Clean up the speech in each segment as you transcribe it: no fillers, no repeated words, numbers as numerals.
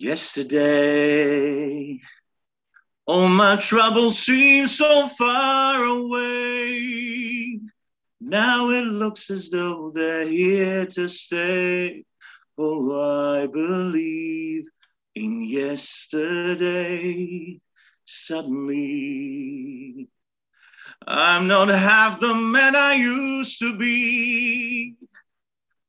Yesterday, all my troubles seem so far away. Now it looks as though they're here to stay. Oh, I believe in yesterday. Suddenly, I'm not half the man I used to be.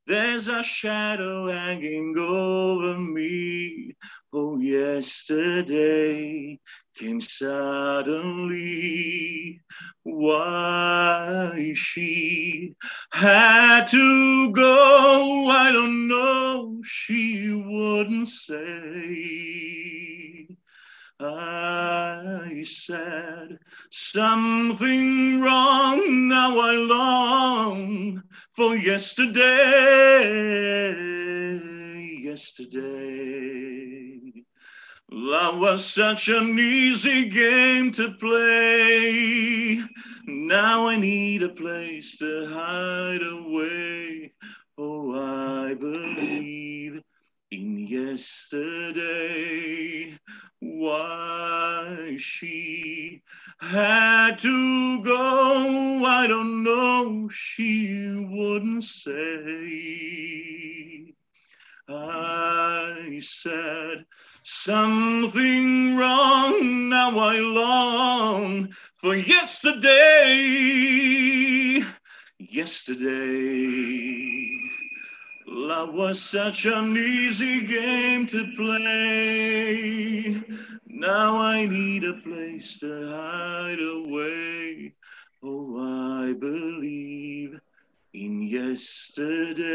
There's a shadow hanging over me. Oh, yesterday came suddenly. Why she had to go, I don't know. She wouldn't say. I said something wrong, now I long for yesterday, yesterday. Love was such an easy game to play. Now I need a place to hide away. Oh, I believe in yesterday. Why she had to go, I don't know, she wouldn't say. I said something wrong, now I long for yesterday, yesterday. Love was such an easy game to play. Now I need a place to hide away. Oh, I believe in yesterday.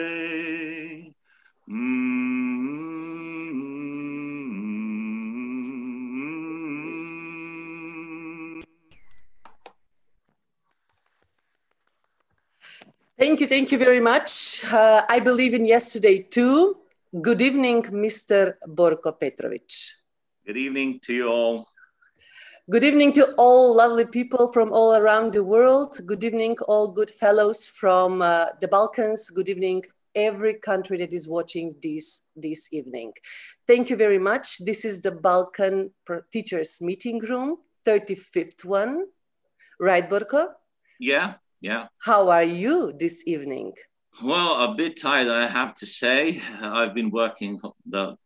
Thank you very much. I believe in yesterday too. Good evening, Mr. Borko Petrović. Good evening to you all. Good evening to all lovely people from all around the world. Good evening, all good fellows from the Balkans. Good evening, every country that is watching this evening. Thank you very much. This is the Balkan Teachers Meeting Room, 35th one. Right, Borko? Yeah. Yeah. How are you this evening? Well, a bit tired, I have to say. I've been working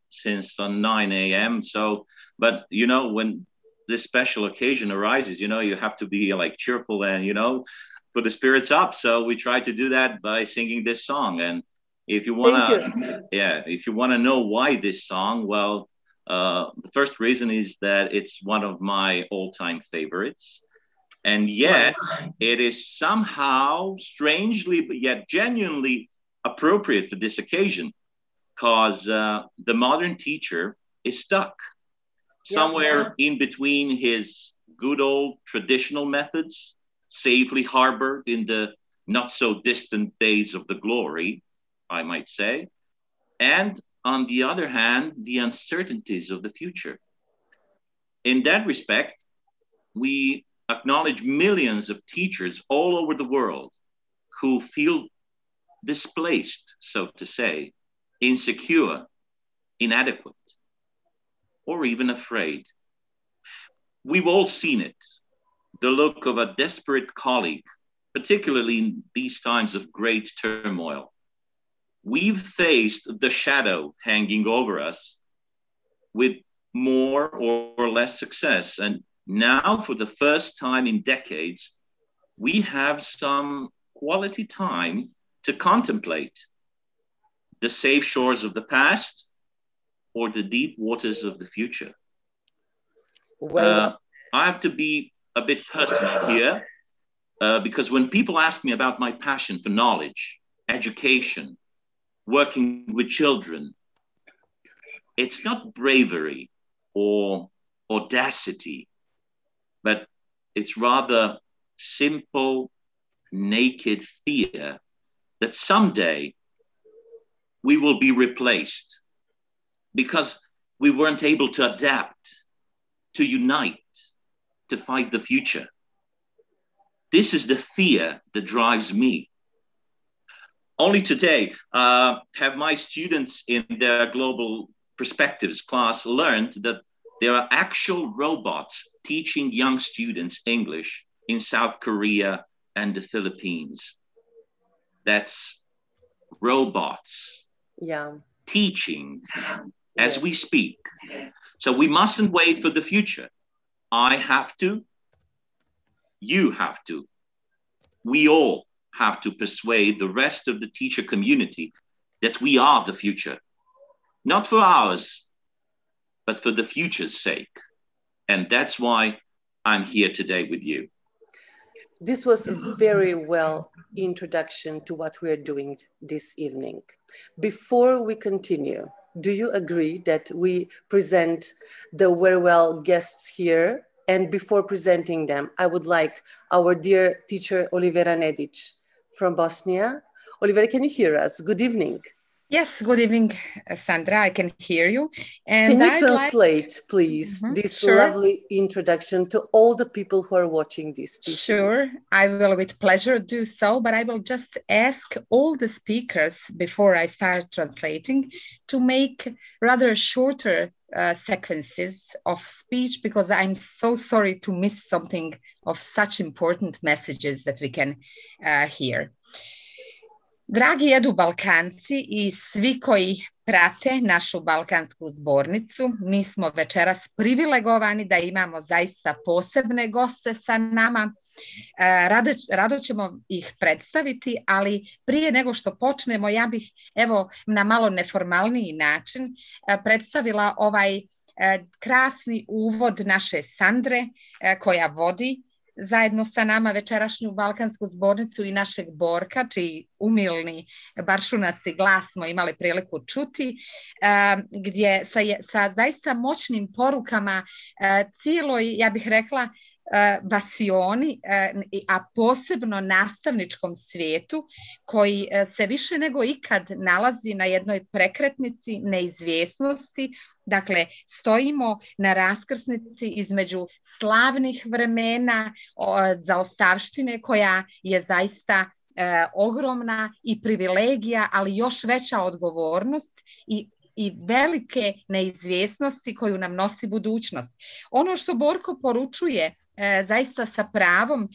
since 9 a.m. So, but you know, when this special occasion arises, you know, you have to be like cheerful and, you know, put the spirits up. So we try to do that by singing this song. And if you want to, if you want to know why this song, well, the first reason is that it's one of my all-time favorites. And yet it is somehow strangely, but yet genuinely appropriate for this occasion, because the modern teacher is stuck somewhere in between his good old traditional methods, safely harbored in the not so distant days of the glory, I might say, and on the other hand, the uncertainties of the future. In that respect, we acknowledge millions of teachers all over the world who feel displaced, so to say, insecure, inadequate, or even afraid. We've all seen it, the look of a desperate colleague, particularly in these times of great turmoil. We've faced the shadow hanging over us with more or less success. And now, for the first time in decades, we have some quality time to contemplate the safe shores of the past or the deep waters of the future. Well, I have to be a bit personal here, because when people ask me about my passion for knowledge, education, working with children, it's not bravery or audacity, but it's rather simple, naked fear that someday we will be replaced because we weren't able to adapt, to unite, to fight the future. This is the fear that drives me. Only today have my students in their global perspectives class learned that there are actual robots teaching young students English in South Korea and the Philippines. That's robots teaching as we speak. So we mustn't wait for the future. I have to, you have to, we all have to persuade the rest of the teacher community that we are the future, not for ours, but for the future's sake. And that's why I'm here today with you. This was a very well introduction to what we're doing this evening. Before we continue, do you agree that we present the very well guests here? And before presenting them, I would like our dear teacher, Olivera Nedić from Bosnia. Olivera, can you hear us? Good evening. Yes, good evening, Sandra. I can hear you. And can you translate, please, this lovely introduction to all the people who are watching this? Sure, I will with pleasure do so, but I will just ask all the speakers before I start translating to make rather shorter sequences of speech, because I'm so sorry to miss something of such important messages that we can hear. Dragi Edu Balkanci I svi koji prate našu balkansku zbornicu, mi smo večeras privilegovani da imamo zaista posebne goste sa nama. Rado ćemo ih predstaviti, ali prije nego što počnemo, ja bih na malo neformalniji način predstavila ovaj krasni uvod naše Sandre koja vodi zajedno sa nama večerašnju balkansku zbornicu i našeg Borka, čiji umilni baršunasti glas smo imali priliku čuti, gdje sa zaista moćnim porukama cijeloj, ja bih rekla, vasioni, a posebno nastavničkom svijetu koji se više nego ikad nalazi na jednoj prekretnici neizvjesnosti. Dakle, stojimo na raskrsnici između slavnih vremena zaostavštine koja je zaista ogromna i privilegija, ali još veća odgovornost i velike neizvjesnosti koju nam nosi budućnost. Ono što Borko poručuje zaista sa pravom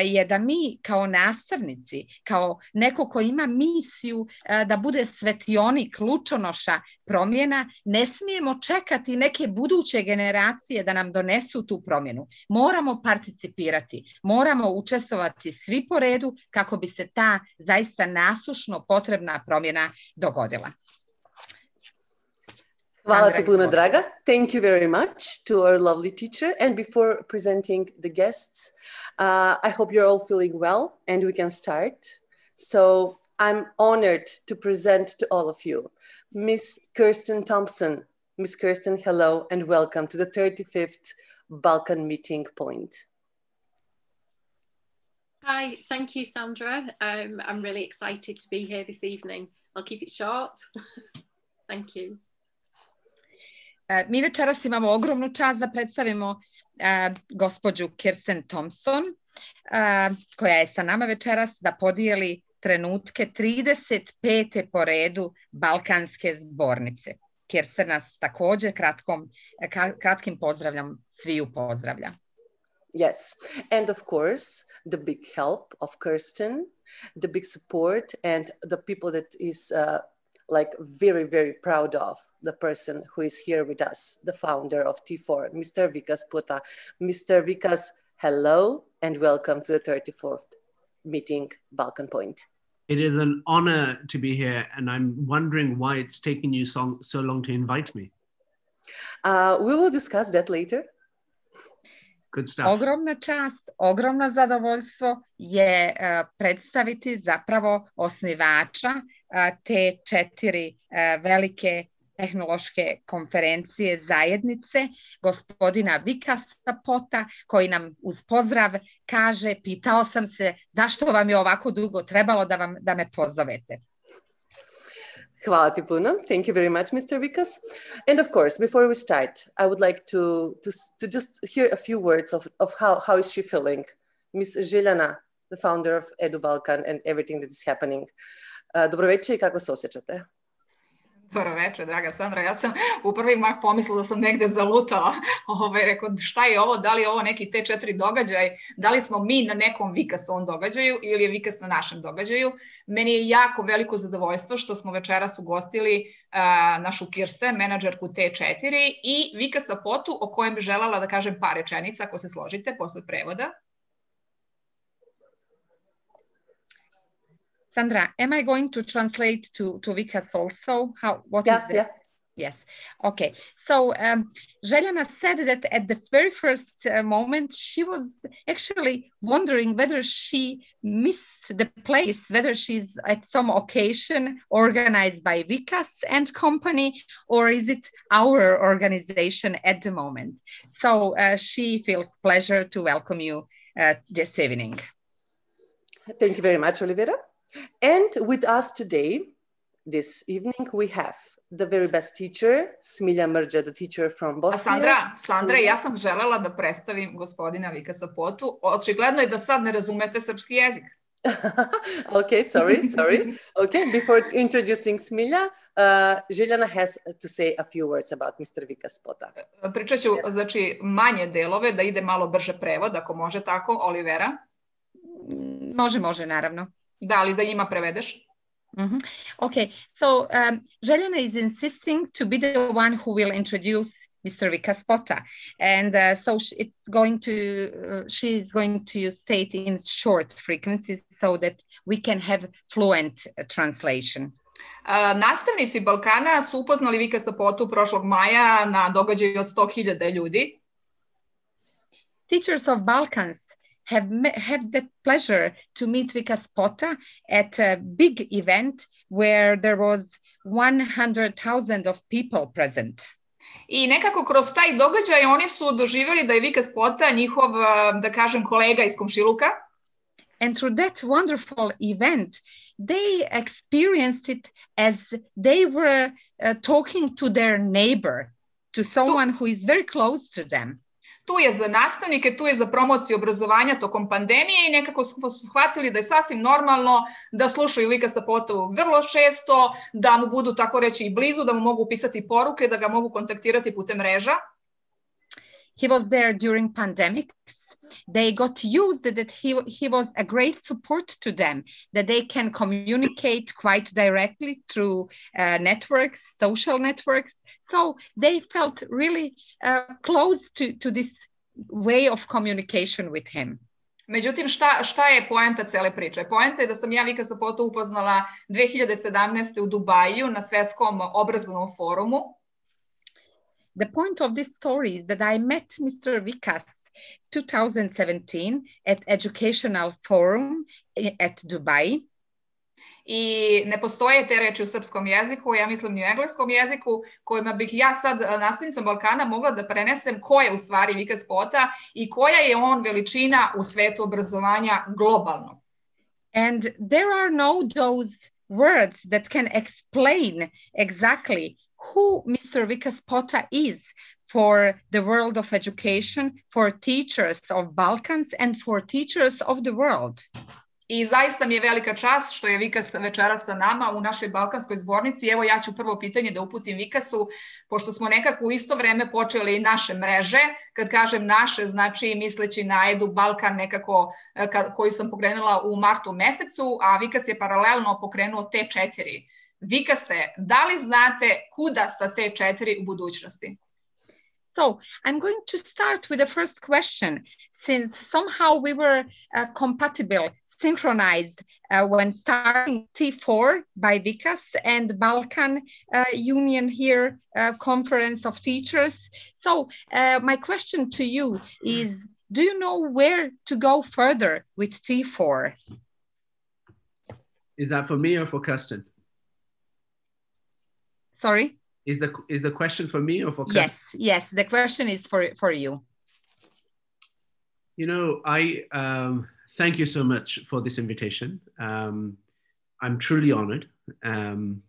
je da mi kao nastavnici, kao neko ko ima misiju da bude svetionik, lučonoša promjena, ne smijemo čekati neke buduće generacije da nam donesu tu promjenu. Moramo participirati, moramo učestvovati svi po redu kako bi se ta zaista nasušno potrebna promjena dogodila. Hvala ti puno, draga. Thank you very much to our lovely teacher. And before presenting the guests, I hope you're all feeling well and we can start. So I'm honored to present to all of you Miss Kirsten Thompson. Miss Kirsten, hello and welcome to the 35th Balkan Meeting Point. Hi, thank you, Sandra. I'm really excited to be here this evening. I'll keep it short. Thank you. Mi večeras imamo ogromnu čast da predstavimo gospođu Kirsten Thompson, koja je sa nama večeras da podijeli trenutke 35. po redu Balkanske zbornice. Kirsten nas također kratkim pozdravljam sviju pozdravlja. Yes, and of course, the big help of Kirsten, the big support and the people that is like very, very proud of the person who is here with us, the founder of T4, Mr. Vikas Pota. Mr. Vikas, hello and welcome to the 34th meeting Balkan Point. It is an honor to be here and I'm wondering why it's taken you so long to invite me. We will discuss that later. Good stuff. Ogromna čast, ogromno zadovoljstvo je predstaviti zapravo osnivača te 4 velike tehnološke konferencije zajednice, gospodina Vikasa Pota, koji nam uz pozdrav kaže, pitao sam se zašto vam je ovako dugo trebalo da me pozovete. Hvala ti puno. Thank you very much, Mr. Vikas. And of course, before we start, I would like to just hear a few words of how is she feeling. Miss Željana, the founder of Edu Balkan and everything that is happening. Dobro večer I kako se osjećate? Dobro večer, draga Sandra. Ja sam u prvi mah pomislila da sam negde zalutala. Rekao, šta je ovo? Da li je ovo neki T4 događaj? Da li smo mi na nekom Vikasovom događaju ili je Vikas na našem događaju? Meni je jako veliko zadovoljstvo što smo večeras ugostili našu Kirsten, menadžerku T4 i Vikasa Potu, o kojem bi želela da kažem par rečenica, ako se složite, posle prevoda. Sandra, am I going to translate to Vikas also? Yes. Okay. So Željana said that at the very first moment, she was actually wondering whether she missed the place, whether she's at some occasion organized by Vikas and company, or is it our organization at the moment? So she feels pleasure to welcome you this evening. Thank you very much, Olivera. And with us today, this evening, we have the very best teacher, Smilja Mrđa, the teacher from Bosne. Sandra, ja sam želela da predstavim gospodina Vikasa Potu. Očigledno je da sad ne razumete srpski jezik. Okay, sorry. Okay, before introducing Smilja, Željana has to say a few words about Mr. Vikas Pota. Pričat ću, znači, manje delove, da ide malo brže prevod, ako može tako, Olivera. Može, naravno. Da, ali da njima prevedeš? Okay, so Željana is insisting to be the one who will introduce Mr. Vikas Pota, and so she is going to state in short frequencies so that we can have fluent translation. Nastavnici Balkana su upoznali Vikasa Potu prošlog maja na događaju od 100.000 ljudi. Teachers of Balkans have the pleasure to meet Vikas Pota at a big event where there was 100,000 of people present. I nekako kroz taj događaj oni su doživjeli da je Vikas Pota njihov, da kažem, kolega iz komšiluka. And through that wonderful event, they experienced it as they were talking to their neighbor, to someone who is very close to them. Tu je za nastavnike, tu je za promociju obrazovanja tokom pandemije i nekako su shvatili da je sasvim normalno da slušaju Vikasa Potu vrlo često, da mu budu tako reći i blizu, da mu mogu pisati poruke, da ga mogu kontaktirati putem mreža. He was there during pandemics. They got used that he was a great support to them, that they can communicate quite directly through networks, social networks. So they felt really close to this way of communication with him. Međutim, šta je poenta cele priče? Poenta je da sam ja Vikasa Potu upoznala 2017. u Dubaju na Svetskom obrazovnom forumu. The point of this story is that I met Mr. Vikas 2017 at Educational Forum at Dubai. I ne postoje te reči u srpskom jeziku, ja mislim ni u engleskom jeziku, kojima bih ja sad nastavnicom Balkana mogla da prenesem ko je u stvari Vikas Pota i koja je on veličina u svetu obrazovanja globalno. And there are no those words that can explain exactly who Mr. Vikas Pota is for the world of education, for teachers of Balkans and for teachers of the world. I zaista mi je velika čast što je Vikas večeras sa nama u našoj balkanskoj zbornici. Evo ja ću prvo pitanje da uputim Vikasu, pošto smo nekako u isto vreme počeli naše mreže. Kad kažem naše, znači misleći na Edu Balkan nekako koju sam pokrenula u martu mesecu, a Vikas je paralelno pokrenuo T4. Vikase, da li znate kuda sa T4 u budućnosti? So I'm going to start with the first question, since somehow we were compatible, synchronized when starting T4 by Vikas and Balkan Union here, Conference of Teachers. So my question to you is, do you know where to go further with T4? Is that for me or for Kirsten? Sorry? Is the question for me or for Kirsten? Yes, the question is for you. You know, I thank you so much for this invitation. I'm truly honored. And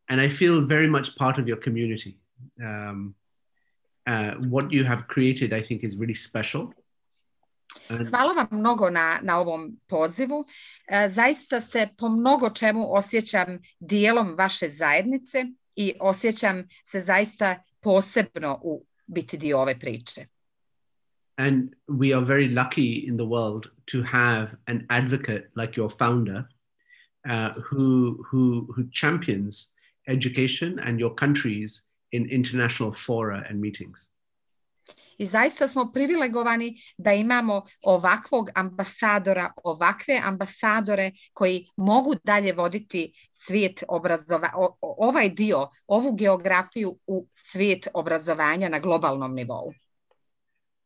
I feel very much part of your community. What you have created, I think, is really special. Hvala vam mnogo na ovom pozivu. Zaista se po mnogo čemu osjećam dijelom vaše zajednice i osjećam se zaista posebno u biti dio ove priče. And we are very lucky in the world to have an advocate like your founder who champions education and your countries in international fora and meetings. I zaista smo privilegovani da imamo ovakvog ambasadora, ovakve ambasadore koji mogu dalje voditi svijet ovaj dio, ovu geografiju u svijet obrazovanja na globalnom nivou.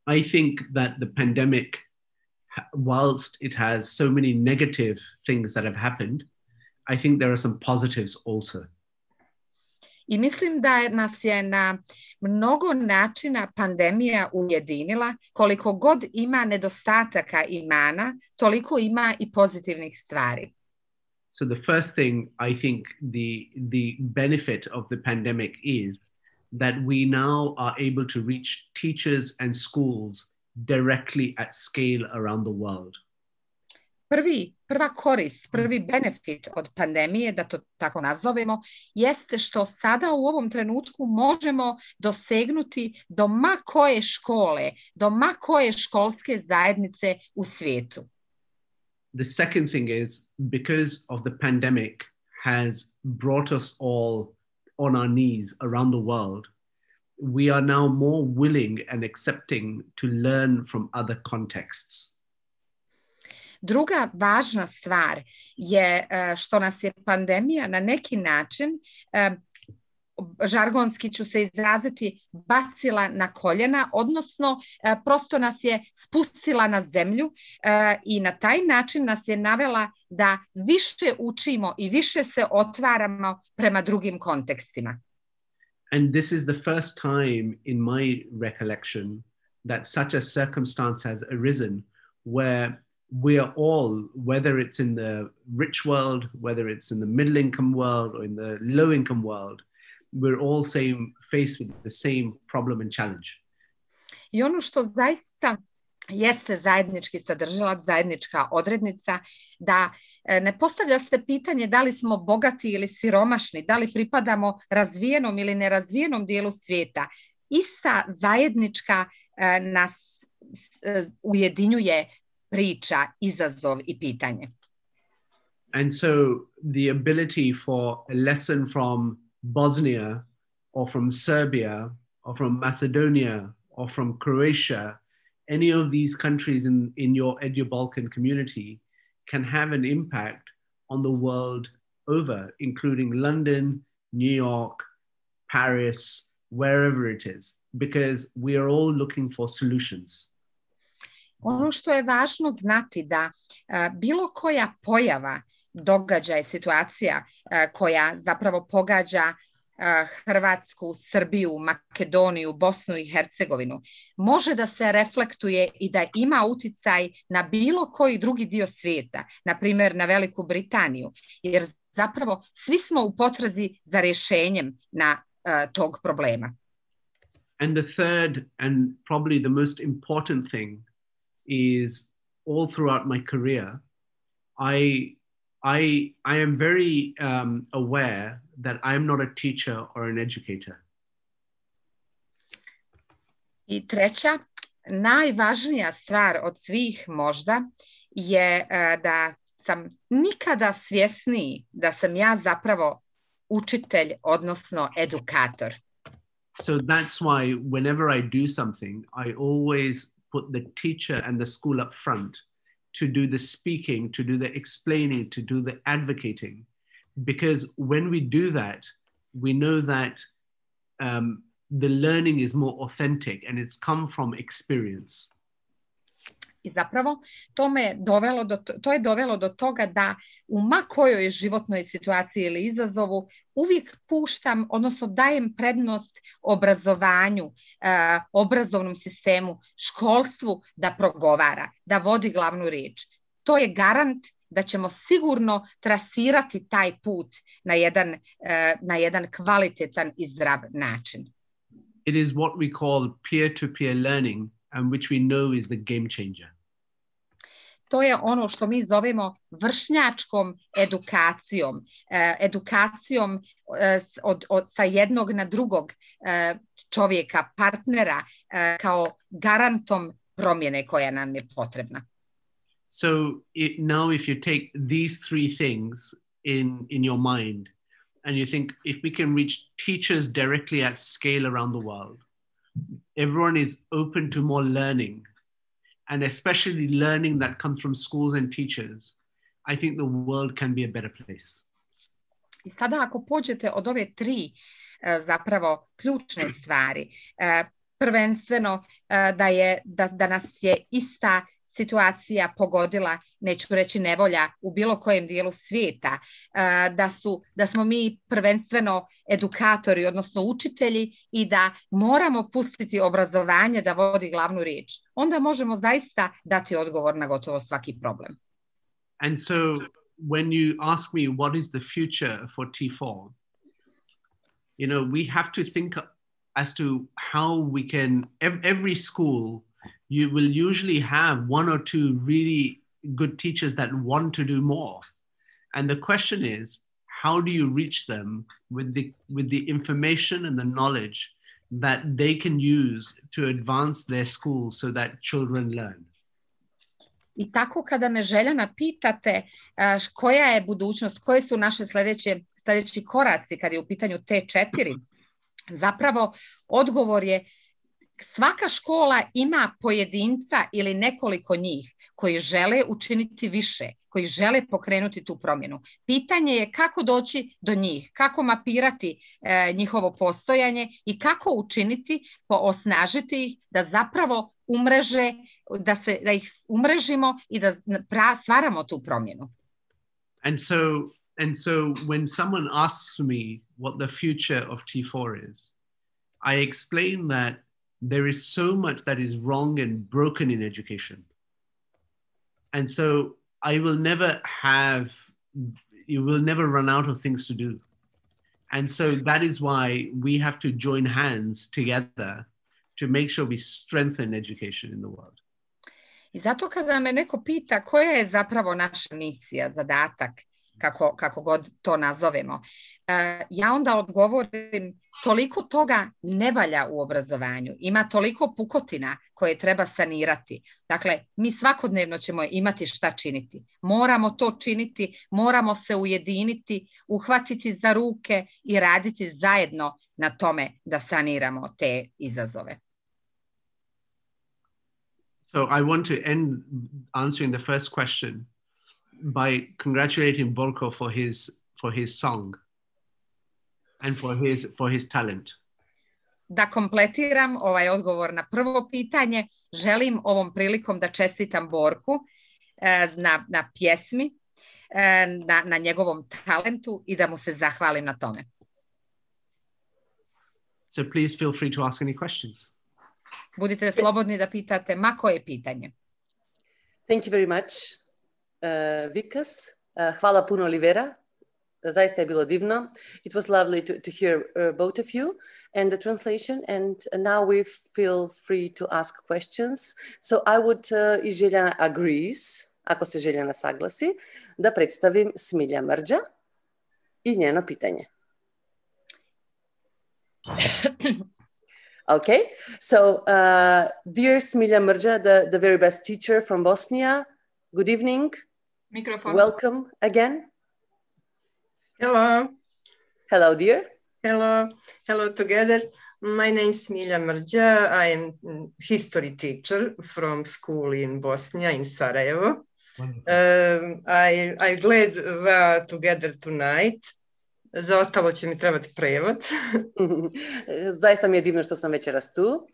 I think that the pandemic, whilst it has so many negative things that have happened, I think there are some positives also. I mislim da nas je na mnogo načina pandemija ujedinila. Koliko god ima nedostataka i mana, toliko ima i pozitivnih stvari. So the first thing, I think the benefit of the pandemic is that we now are able to reach teachers and schools directly at scale around the world. Prva korist, prvi benefit od pandemije, da to tako nazovemo, jeste što sada u ovom trenutku možemo dosegnuti do ma koje škole, do ma koje školske zajednice u svijetu. The second thing is, because of the pandemic has brought us all on our knees around the world, we are now more willing and accepting to learn from other contexts. Druga važna stvar je što nas je pandemija na neki način, žargonski ću se izraziti, bacila na koljena, odnosno prosto nas je spustila na zemlju i na taj način nas je navela da više učimo i više se otvaramo prema drugim kontekstima. And this is the first time in my recollection that such a circumstance has arisen where we are all, whether it's in the rich world, whether it's in the middle income world or in the low income world, we're all faced with the same problem and challenge. I ono što zaista jeste zajednički sadržalac, zajednička odrednica, da ne postavlja se pitanje da li smo bogati ili siromašni, da li pripadamo razvijenom ili nerazvijenom dijelu svijeta. Ista zajednička nas ujedinjuje priča, izazov i pitanje. And so the ability for a lesson from Bosnia or from Serbia or from Macedonia or from Croatia, any of these countries in your Edu-Balkan community can have an impact on the world over, including London, New York, Paris, wherever it is, because we are all looking for solutions. Ono što je važno znati da bilo koja pojava, događaj, situacija koja zapravo pogađa Hrvatsku, Srbiju, Makedoniju, Bosnu i Hercegovinu, može da se reflektuje i da ima uticaj na bilo koji drugi dio svijeta, na primjer na Veliku Britaniju, jer zapravo svi smo u potrazi za rješenjem na tog problema. And the third and probably the most important thing is all throughout my career, I am very aware that I am not a teacher or an educator. I treća, najvažnija stvar od svih možda je da sam nikada svjesniji da sam ja zapravo učitelj, odnosno edukator. So that's why whenever I do something, I always put the teacher and the school up front to do the speaking, to do the explaining, to do the advocating. Because when we do that, we know that the learning is more authentic and it's come from experience. I zapravo to je dovelo do toga da u ma kojoj životnoj situaciji ili izazovu uvijek puštam, odnosno dajem prednost obrazovanju, obrazovnom sistemu, školstvu da progovara, da vodi glavnu riječ. To je garant da ćemo sigurno trasirati taj put na jedan kvalitetan i zdrav način. It is what we call peer-to-peer learning, and which we know is the game changer. to je ono što mi zovemo vršnjačkom edukacijom, edukacijom sa jednog na drugog čovjeka, partnera, kao garantom promjene koja nam je potrebna. So now if you take these three things in your mind and you think if we can reach teachers directly at scale around the world, everyone is open to more learning, and especially learning that comes from schools and teachers, I think the world can be a better place. I sada ako pođete od ove tri zapravo ključne stvari, prvenstveno da nas je ista situacija pogodila, neću reći nevolja, u bilo kojem dijelu svijeta, da smo mi prvenstveno edukatori, odnosno učitelji, i da moramo pustiti obrazovanje da vodi glavnu riječ, onda možemo zaista dati odgovor na gotovo svaki problem. And so when you ask me what is the future for T4, you know, we have to think as to how we can, every school, you will usually have one or two really good teachers that want to do more. And the question is, how do you reach them with the information and the knowledge that they can use to advance their school so that children learn? I tako kada me Željana pitate koja je budućnost, koje su naše sljedeći koraci kad je u pitanju T4, zapravo odgovor je svaka škola ima pojedinca ili nekoliko njih koji žele učiniti više, koji žele pokrenuti tu promjenu. Pitanje je kako doći do njih, kako mapirati njihovo postojanje i kako učiniti, osnažiti ih da zapravo umreže, da ih umrežimo i da stvaramo tu promjenu. And so when someone asks me what the future of T4 is, I explain that there is so much that is wrong and broken in education. And so you will never run out of things to do. And so that is why we have to join hands together to make sure we strengthen education in the world. I zato kada me neko pita koja je zapravo naša misija, zadatak, kako god to nazovemo, ja onda odgovorim, toliko toga ne valja u obrazovanju, ima toliko pukotina koje treba sanirati. Dakle, mi svakodnevno ćemo imati šta činiti. Moramo to činiti, moramo se ujediniti, uhvatiti za ruke i raditi zajedno na tome da saniramo te izazove. So I want to end answering the first question by congratulating Borko for his song and for his talent. Da kompletiram ovaj odgovor na prvo pitanje, želim ovom prilikom da čestitam Borku na pjesmi, na njegovom talentu i da mu se zahvalim na tome. So please feel free to ask any questions. Budite slobodni da pitate ma koje pitanje. Thank you very much. Vikas, hvala puno Olivera, zaista je bilo divno. It was lovely to hear both of you and the translation, and now we feel free to ask questions. So I would, i Željana agrees, ako se Željana saglasi, da predstavim Smilja Mrđa i njeno pitanje. Okay, so dear Smilja Mrđa, the very best teacher from Bosnia, good evening. Microphone. Welcome again. Hello. Hello, dear. Hello. Hello together. My name is Smilja Mrđa. I am history teacher from school in Bosnia, in Sarajevo. I'm glad we are together tonight. Za ostalo će mi trebati prevod. Zaista mi je divno što sam večeras tu.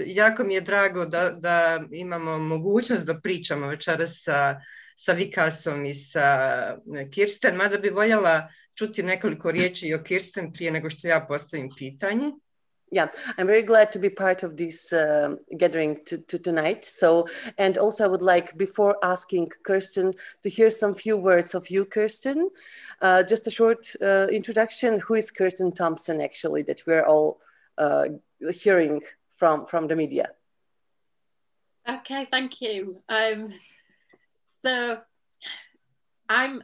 Jako mi je drago da imamo mogućnost da pričamo večeras sa Vikasom i sa Kirsten, mada bi voljela čuti nekoliko riječi o Kirsten prije nego što ja postavim pitanje. Yeah, I'm very glad to be part of this gathering tonight. So, and also I would like, before asking Kirsten, to hear some few words of you, Kirsten. Just a short introduction. Who is Kirsten Thompson, actually, that we're all hearing from the media? Okay, thank you. So I'm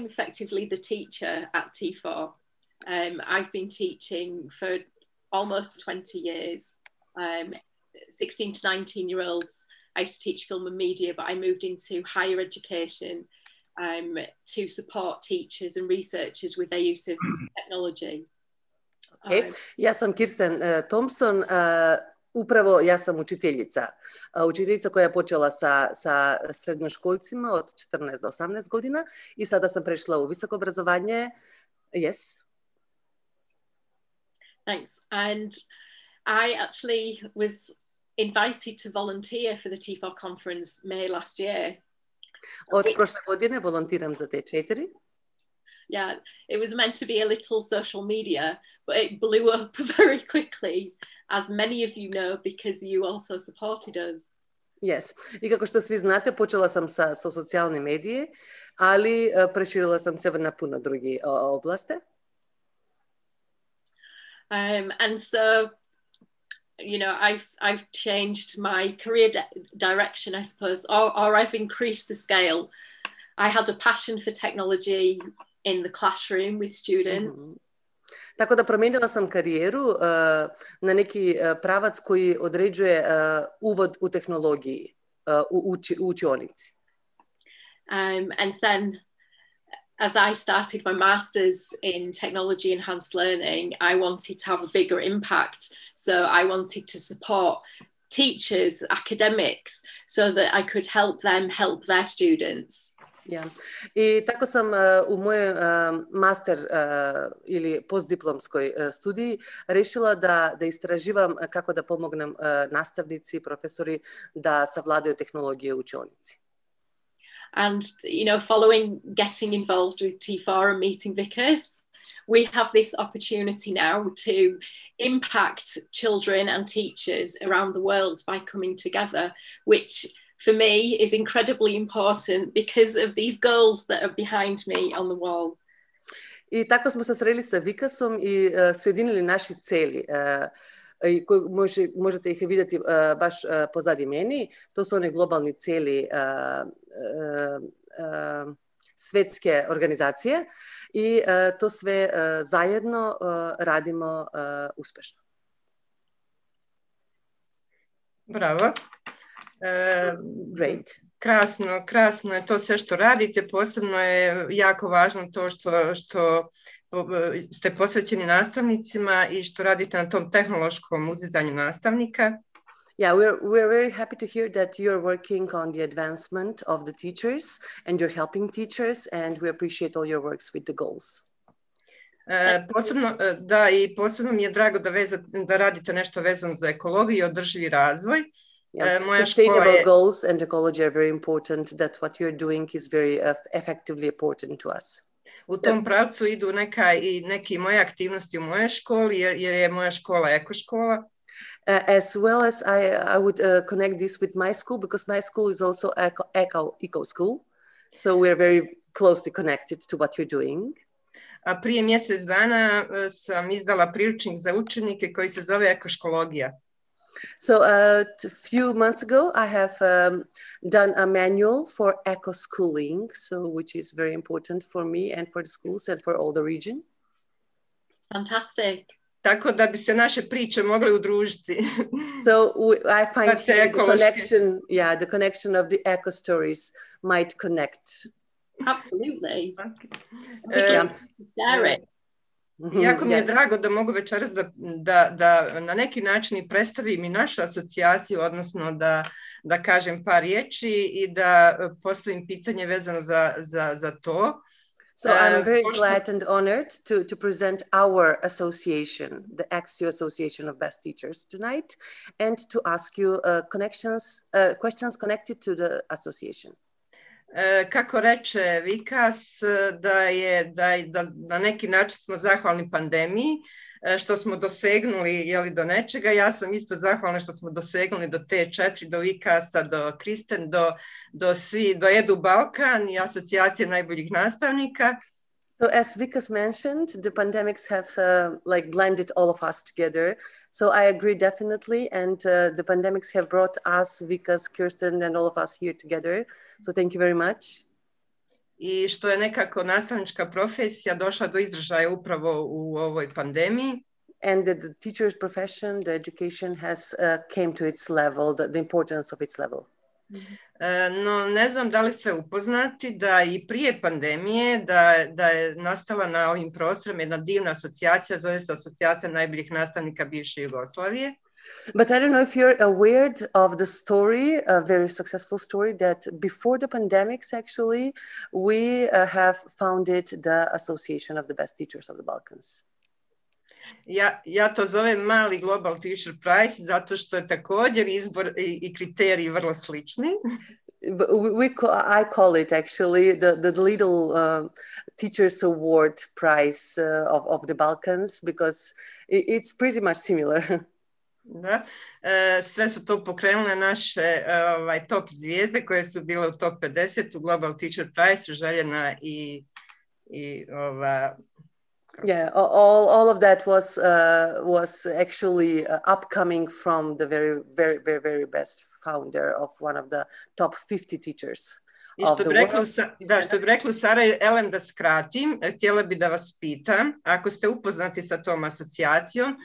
effectively the teacher at T4. I've been teaching for almost 20 years. 16 to 19-year-olds. I used to teach film and media, but I moved into higher education to support teachers and researchers with their use of technology. Okay. Ja sam Kirsten Thompson. Upravo ja sam učiteljica koja je počela sa srednjoškolcima od 14 do 18 godina i sada sam prešla u visoko obrazovanje. Yes. Thanks. And I actually was invited to volunteer for the T4 conference May last year. Od prošle godine volontiram za te 4. Yeah, it was meant to be a little social media, but it blew up very quickly, as many of you know, because you also supported us. Yes. I kako što svi znate, počela sam sa socijalne medije, ali preširila sam se na puno drugi oblasti. And so, you know, I've changed my career direction, I suppose, or I've increased the scale. I had a passion for technology in the classroom with students. Tako da promijenila sam karijeru na neki pravac koji određuje uvod u tehnologiji u učionici. And then as I started my master's in technology enhanced learning, I wanted to have a bigger impact. So I wanted to support teachers, academics, so that I could help them help their students. Ja. I tako sam u mojoj master ili postdiplomskoj studiji rešila da istraživam kako da pomognem nastavnici, profesori da savladaju tehnologije u učionici. And, you know, following getting involved with T4 and meeting Vikas, we have this opportunity now to impact children and teachers around the world by coming together, which for me is incredibly important because of these goals that are behind me on the wall. I tako smo se sreli sa Vikasom i sjedinili naši celi. Možete ih vidjeti baš pozadi meni. To su oni globalni celi svetske organizacije i to sve zajedno radimo uspešno. Bravo. Great. Krasno je to sve što radite. Posebno je jako važno to što ste posvećeni nastavnicima i što radite na tom tehnološkom uzizanju nastavnika. Yeah, we're very happy to hear that you're working on the advancement of the teachers and you're helping teachers, and we appreciate all your works with the goals. Posebno mi je drago da radite nešto vezano za ekologiju i održivi razvoj. Yeah. Sustainable goals and ecology are very important. That what you're doing is very effectively important to us. U tom pravcu idu neke moje aktivnosti u mojoj školi, jer je moja škola ekoškola. As well as I would connect this with my school, because my school is also eco school. So we're very closely connected to what you're doing. A prije mjesec dana sam izdala priručnik za učenike koji se zove ekoškologija. So a few months ago, I have done a manual for eco-schooling, which is very important for me and for the schools and for all the region. Fantastic. Tako da bi se naše priče mogle udružiti. So I find here the connection of the eco stories might connect. Absolutely. Jako mi je drago da mogu večeras da na neki način predstavim i našu asocijaciju, odnosno da kažem par riječi i da postavim pitanje vezano za to. So I'm very glad and honored to present our association, the XU Association of Best Teachers tonight, and to ask you questions connected to the association. Kako reče Vikas, da na neki način smo zahvalni pandemiji, što smo dosegnuli do nečega. Ja sam isto zahvalna što smo dosegnuli do te 4, do Vikasa, do Kirsten, do Edu Balkan i asocijacije najboljih nastavnika. So as Vikas mentioned, the pandemics have like blended all of us together. So I agree definitely. And the pandemics have brought us, Vikas, Kirsten, and all of us here together. So thank you very much. I što je nekako nastavnička profesija došla do izražaja upravo u ovoj pandemiji. And the teacher's profession, the education has came to its level, the importance of its level. No, ne znam da li ste upoznati da i prije pandemije da je nastala na ovim prostorima jedna divna asocijacija, zove se Asocijacija najboljih nastavnika bivše Jugoslavije. But I don't know if you're aware of the story, a very successful story, that before the pandemics, actually, we have founded the Association of the Best Teachers of the Balkans. Ja to zovem mali Global Teacher Prize zato što je također izbor i kriteriji vrlo slični. I call it actually the little Teachers Award Prize of the Balkans because it's pretty much similar. Da. Sve su to pokrenule naše top zvijezde koje su bile u top 50 u Global Teacher Prize, Željana i Yeah, all of that was actually upcoming from the very best founder of one of the top 50 teachers. I što bi rekli u Sarajevu, Elem da skratim, htjela bi da vas pitam, ako ste upoznati sa tom asocijacijom,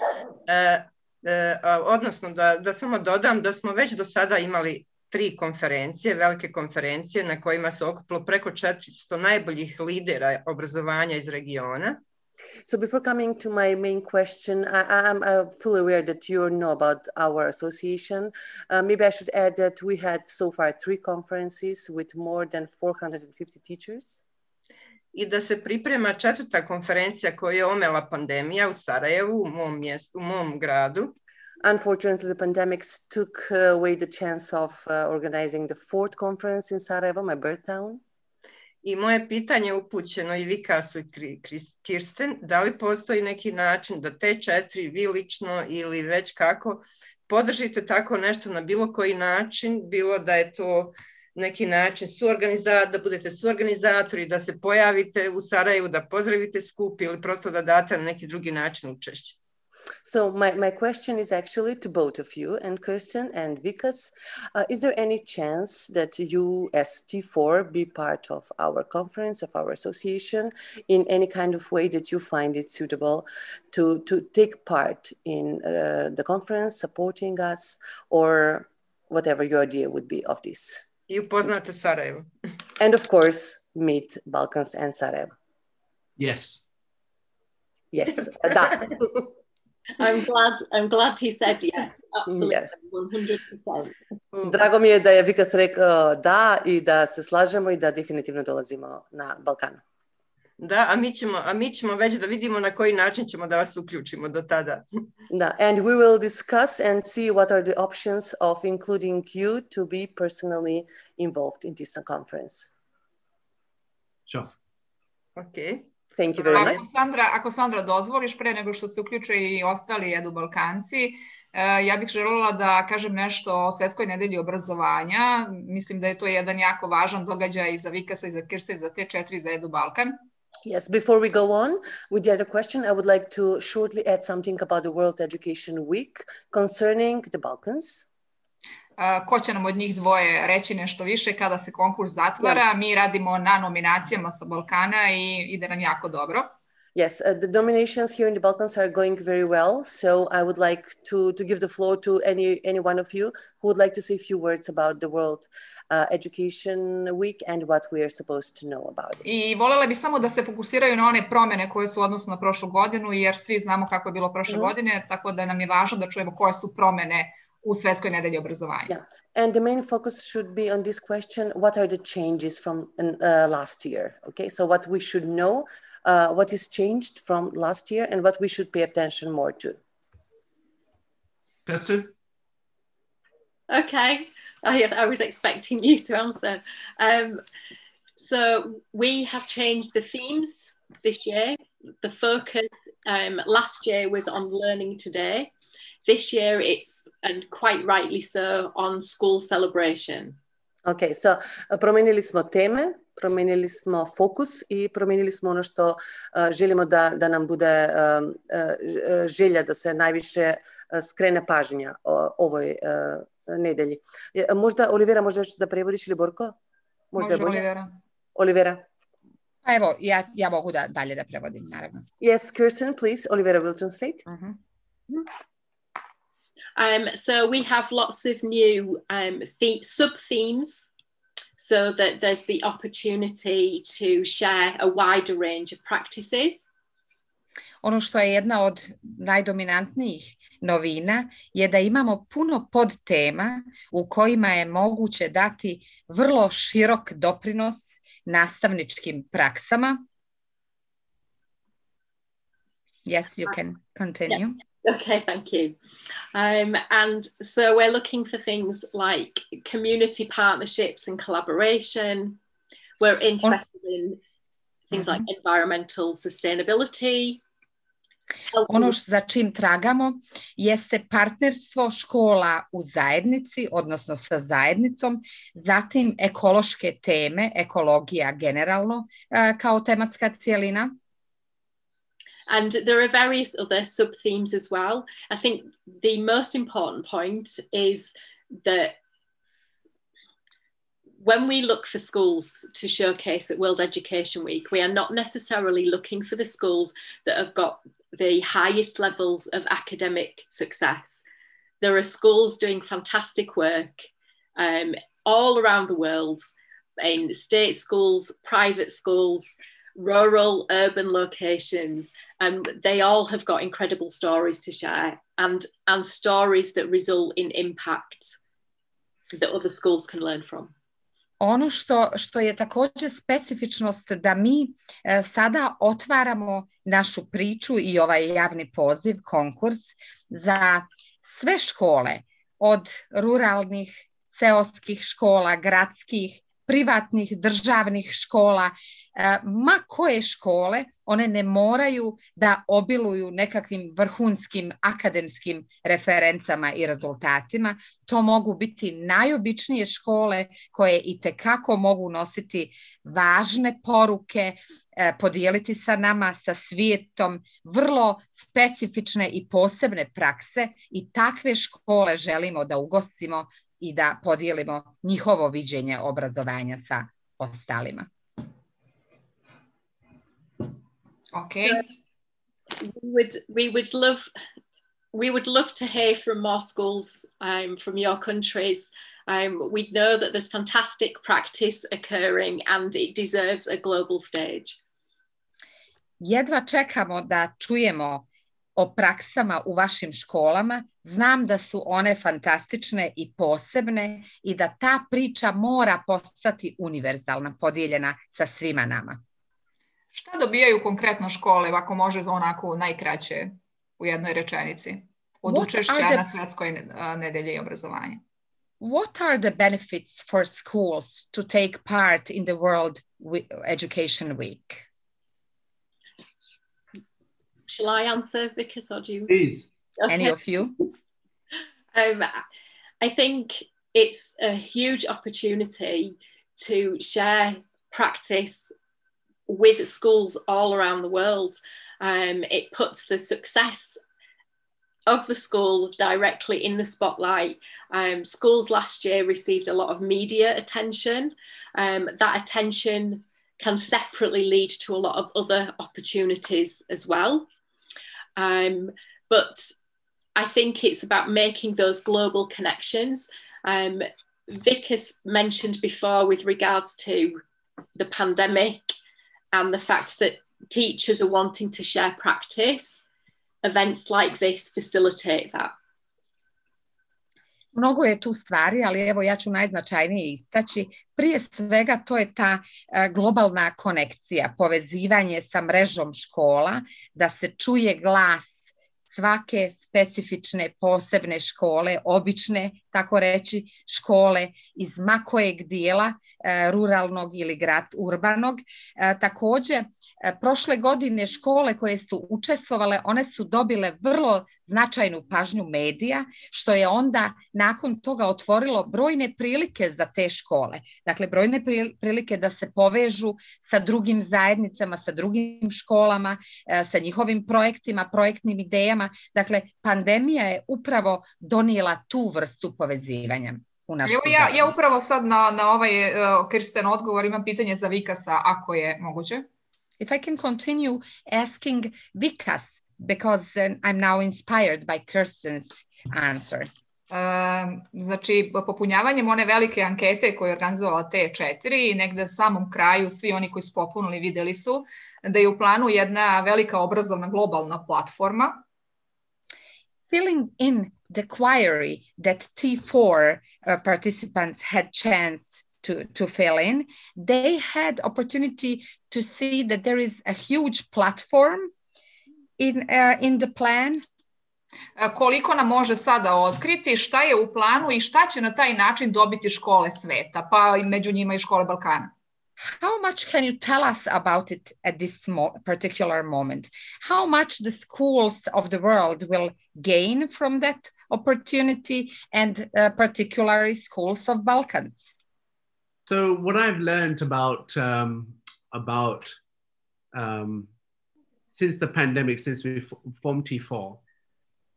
odnosno da samo dodam da smo već do sada imali 3 konferencije, velike konferencije na kojima se okupilo preko 400 najboljih lidera obrazovanja iz regiona. So before coming to my main question, I'm fully aware that you know about our association. Maybe I should add that we had so far 3 conferences with more than 450 teachers. I da se priprema 4. konferencija koju je omela pandemija u Sarajevu, u mom gradu. Unfortunately, the pandemics took away the chance of organizing the 4th conference in Sarajevo, my birth town. I moje pitanje upućeno i Vikasu i Kirsten, da li postoji neki način da te 4, vi lično ili već kako, podržite tako nešto na bilo koji način, bilo da je to neki način da budete suorganizatori, da se pojavite u Sarajevu, da pozdravite skup ili prosto da date na neki drugi način učešće. So my question is actually to both of you, and Kirsten and Vikas. Is there any chance that you as T4 be part of our conference, of our association, in any kind of way that you find it suitable to take part in the conference, supporting us, or whatever your idea would be of this? I upoznate Sarajevo. And of course, meet Balkans and Sarajevo. Yes. Yes, da. I'm glad he said yes. Absolutely, yes. 100%. Drago mi je da je Vikas rekao da i da se slažemo i da definitivno dolazimo na Balkanu. Da, a mi ćemo već da vidimo na koji način ćemo da vas uključimo do tada. Da, and we will discuss and see what are the options of including you to be personally involved in this conference. Sure. Okay. Thank you very much. Ako Sandra dozvoliš, pre nego što se uključe i ostali Balkanci, ja bih željela da kažem nešto o Svetskoj nedelji obrazovanja. Mislim da je to jedan jako važan događaj i za Vikasa i za Kirsten i za te 4 za Edu Balkan. Yes, before we go on with the other question, I would like to shortly add something about the World Education Week concerning the Balkans. Ko će nam od njih dvoje reći nešto više kada se konkurs zatvara? Mi radimo na nominacijama sa Balkana i ide nam jako dobro. Yes, the nominations here in the Balkans are going very well. So I would like to give the floor to any one of you who would like to say a few words about the World Education Week and what we are supposed to know about it. I voljela bih samo da se fokusiraju na one promene koje su u odnosu na prošlu godinu, jer svi znamo kako je bilo prošle godine, tako da nam je važno da čujemo koje su promene u Svetskoj nedelji obrazovanja. Yeah. And the main focus should be on this question, what are the changes from last year? Okay, so what we should know, what is changed from last year and what we should pay attention more to. Kirsten? Okay, I was expecting you to answer. So we have changed the themes this year. The focus last year was on learning today. This year it's, and quite rightly so, on school celebration. Okay, so promijenili smo teme. promijenili smo fokus i promijenili smo ono što želimo da nam bude želja da se najviše skrene pažnja ovoj nedelji. Možda, Olivera, možda još da prevodiš ili Borko? Može Olivera. Olivera. Pa evo, ja mogu dalje da prevodim, naravno. Yes, Kirsten, please. Olivera will translate. So we have lots of new sub-themes so that there's the opportunity to share a wider range of practices. Ono što je jedna od najdominantnijih novina je da imamo puno podtema u kojima je moguće dati vrlo širok doprinos nastavničkim praksama. Yes, you can continue. Yeah. Okay, thank you. And so we're looking for things like community partnerships and collaboration. We're interested in things like environmental sustainability. Ono za čim tragamo jeste partnerstvo škola u zajednici, odnosno sa zajednicom, zatim ekološke teme, ekologija generalno kao tematska cijelina. And there are various other sub-themes as well. I think the most important point is that when we look for schools to showcase at World Education Week, we are not necessarily looking for the schools that have got the highest levels of academic success. There are schools doing fantastic work all around the world, in state schools, private schools, rural, urban locations, and they all have got incredible stories to share and stories that result in impact that other schools can learn from. Ono što je također specifičnost da mi sada otvaramo našu priču i ovaj javni poziv, konkurs za sve škole, od ruralnih, seoskih škola, gradskih, privatnih, državnih škola, ma koje škole, one ne moraju da obiluju nekakvim vrhunskim akademskim referencama i rezultatima. To mogu biti najobičnije škole koje itekako mogu nositi važne poruke, podijeliti sa nama, sa svijetom, vrlo specifične i posebne prakse i takve škole želimo da ugostimo i da podijelimo njihovo viđenje obrazovanja sa ostalima. Okay. We would love to hear from more schools from your countries. We know that there's fantastic practice occurring and it deserves a global stage. Jedva čekamo da čujemo o praksama u vašim školama. Znam da su one fantastične i posebne i da ta priča mora postati univerzalna, podijeljena sa svima nama. Šta dobijaju konkretno škole, ako može onako najkraće u jednoj rečenici, od učešća na Svetskoj nedelji obrazovanja? What are the benefits for schools to take part in the World Education Week? Shall I answer, Vikas, or do you? Please. Okay. Any of you? I think it's a huge opportunity to share practice with schools all around the world. It puts the success of the school directly in the spotlight. Schools last year received a lot of media attention. That attention can separately lead to a lot of other opportunities as well. But I think it's about making those global connections. Vikas mentioned before with regards to the pandemic and the fact that teachers are wanting to share practice. Events like this facilitate that. Mnogo je tu stvari, ali evo ja ću najznačajnije istaći. Prije svega to je ta globalna konekcija, povezivanje sa mrežom škola, da se čuje glas svake specifične posebne škole, obične, tako reći, škole iz ma kojeg dijela ruralnog ili urbanog. Također, prošle godine škole koje su učestvovale, one su dobile vrlo značajnu pažnju medija, što je onda nakon toga otvorilo brojne prilike za te škole. Dakle, brojne prilike da se povežu sa drugim zajednicama, sa drugim školama, sa njihovim projektima, projektnim idejama. Dakle, pandemija je upravo donijela tu vrstu povezivanja. Ja upravo sad na ovaj Kirsten odgovor imam pitanje za Vikasa, ako je moguće. If I can continue asking Vikas, because I'm now inspired by Kirsten's answer. Znači, popunjavanjem one velike ankete koje je organizovala T4 i negde samom kraju svi oni koji su popunili videli su da je u planu jedna velika obrazovna globalna platforma. Filling in the query that T4 participants had chance to fill in, they had opportunity to see that there is a huge platform in the plan. Koliko nam može sada otkriti, šta je u planu i šta će na taj način dobiti škole sveta, pa i među njima i škole Balkana? How much can you tell us about it at this particular moment? How much the schools of the world will gain from that opportunity and particularly schools of Balkans? So what I've learned about since the pandemic, since we formed T4,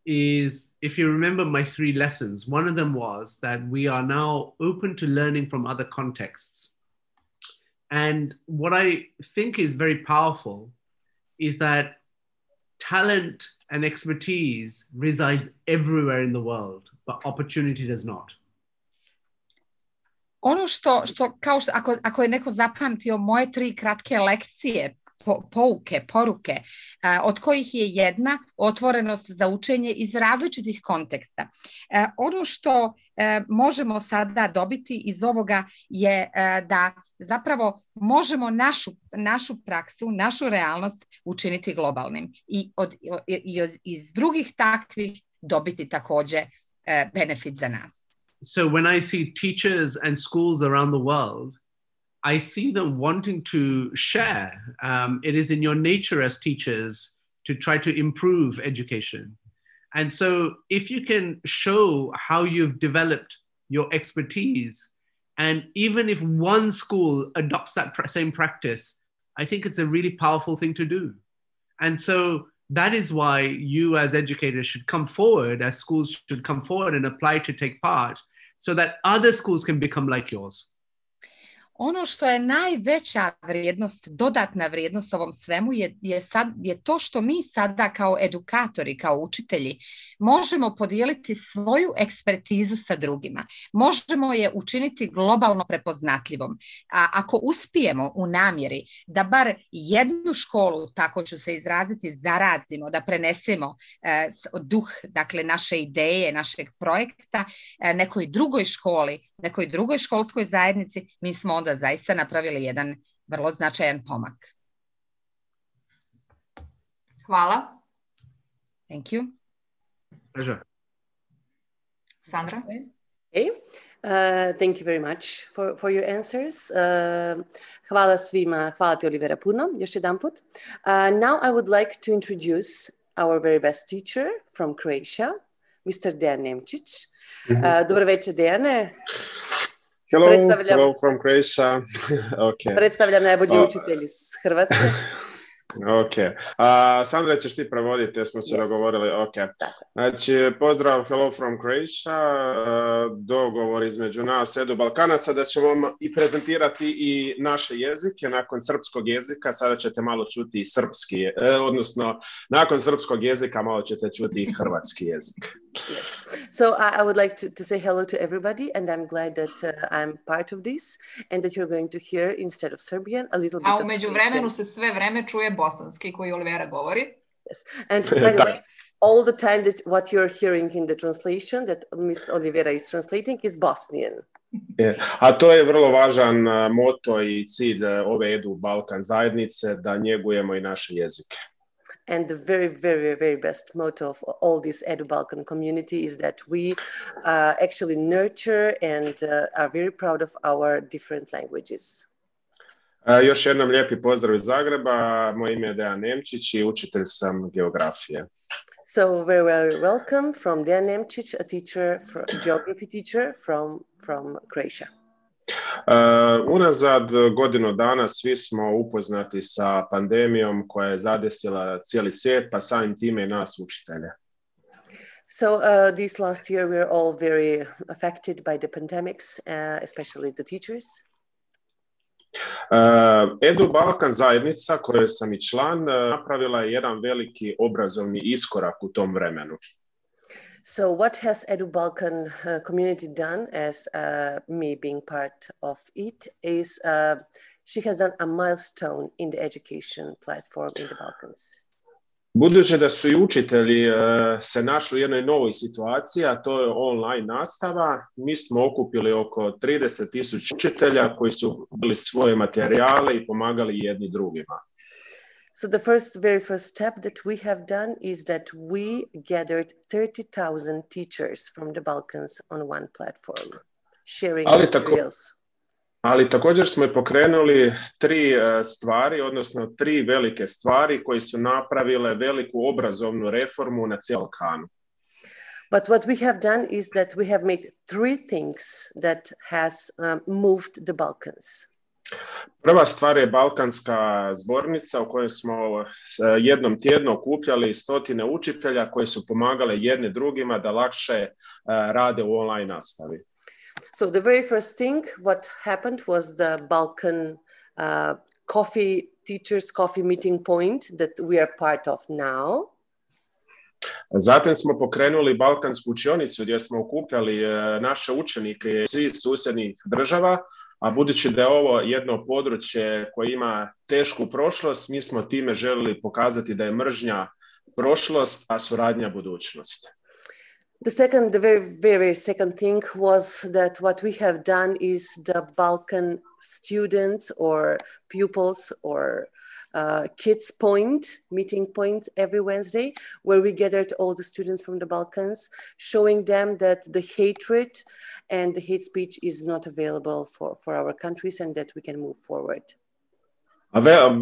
is, if you remember my 3 lessons, one of them was that we are now open to learning from other contexts. And what I think is very powerful is that talent and expertise resides everywhere in the world, but opportunity does not. Ono što ako je neko zapamtio moje 3 kratke lekcije, poruke, od kojih je jedna otvorenost za učenje iz različitih konteksta. Ono što možemo sada dobiti iz ovoga je da zapravo možemo našu praksu, našu realnost učiniti globalnim i iz drugih takvih dobiti također benefit za nas. So when I see teachers and schools around the world, I see them wanting to share. It is in your nature as teachers to try to improve education. And so if you can show how you've developed your expertise, and even if one school adopts that same practice, I think it's a really powerful thing to do. And so that is why you as educators should come forward, as schools should come forward and apply to take part, so that other schools can become like yours. Ono što je najveća vrijednost, dodatna vrijednost ovom svemu je to što mi sada kao edukatori, kao učitelji, možemo podijeliti svoju ekspertizu sa drugima. Možemo je učiniti globalno prepoznatljivom. A ako uspijemo u namjeri da bar jednu školu, tako ću se izraziti, zarazimo, da prenesemo duh, dakle, naše ideje, našeg projekta, nekoj drugoj školi, nekoj drugoj školskoj zajednici, mi smo onda zaista napravili jedan vrlo značajan pomak. Hvala. Thank you. Pleasure. Sandra? Okay. Thank you very much for your answers. Hvala svima, hvala ti Olivera puno, još jedan put. Now I would like to introduce our very best teacher from Croatia, Mr. Dejan Nemčić. Dobro večer, Dejane. Hello from Croatia. Okay. Predstavljam najbolji učitelj iz Hrvatske. Ok. Sandra, ćeš ti prevoditi, jer smo se dogovorili. Ok. Znači, pozdrav, hello from Croatia. Dogovor između nas, Edu Balkanaca, da ćemo vam i prezentirati i naše jezike. Nakon srpskog jezika, sada ćete malo čuti i srpski, odnosno, nakon srpskog jezika malo ćete čuti i hrvatski jezik. Yes. So I would like to say hello to everybody, and I'm glad that I'm part of this, and that you're going to hear, instead of Serbian, a little bit of Croatian. A umeđu vremenu se sve vreme čuje bosanski koji Olivera govori. Yes. And by the way, all the time that what you're hearing in the translation that Miss Olivera is translating is Bosnian. A to je vrlo važan moto i cilj ove Edu Balkan zajednice, da njegujemo i naše jezike. And the very, very, very best motto of all this Edu Balkan community is that we actually nurture and are very proud of our different languages. Još jednom lijepi pozdrav iz Zagreba. Moje ime je Dejan Nemčić I učitelj sam geografije. So very, very welcome from Dejan Nemčić, a teacher, geography teacher from Croatia. Unazad godinu dana svi smo upoznati sa pandemijom koja je zadesila cijeli svijet, pa samim time I nas učitelje. So this last year we are all very affected by the pandemics, especially the teachers. Edu Balkan zajednica, koje sam I član, napravila je jedan veliki obrazovni iskorak u tom vremenu. So what has Edu Balkan community done, as me being part of it, is she has done a milestone in the education platform in the Balkans. Budući da su I učitelji se našli u jednoj novoj situaciji, a to je online nastava, mi smo okupili oko 30.000 učitelja koji su bili svoje materijale I pomagali jedni drugima. So the very first step that we have done is that we gathered 30,000 teachers from the Balkans on one platform, sharing materials. Ali također smo I pokrenuli 3 stvari, odnosno 3 velike stvari koje su napravile veliku obrazovnu reformu na cijelom Balkanu. But what we have done is that we have made 3 things that has moved the Balkans. Prva stvar je Balkanska zbornica u kojoj smo jednom tjedno okupljali stotine učitelja koji su pomagale jedni drugima da lakše rade u online nastavi. So the very first thing what happened was the Balkan teachers coffee meeting point that we are part of now. Zatim smo pokrenuli Balkansku učionicu gdje smo okupljali naše učenike iz svih susjednih država, a budući da je ovo jedno područje koje ima tešku prošlost, mi smo time željeli pokazati da je mržnja prošlost, a suradnja budućnost. The very, very second thing was that what we have done is the Balkan students or pupils or kids meeting point every Wednesday, where we gathered all the students from the Balkans, showing them that the hatred and the hate speech is not available for our countries and that we can move forward.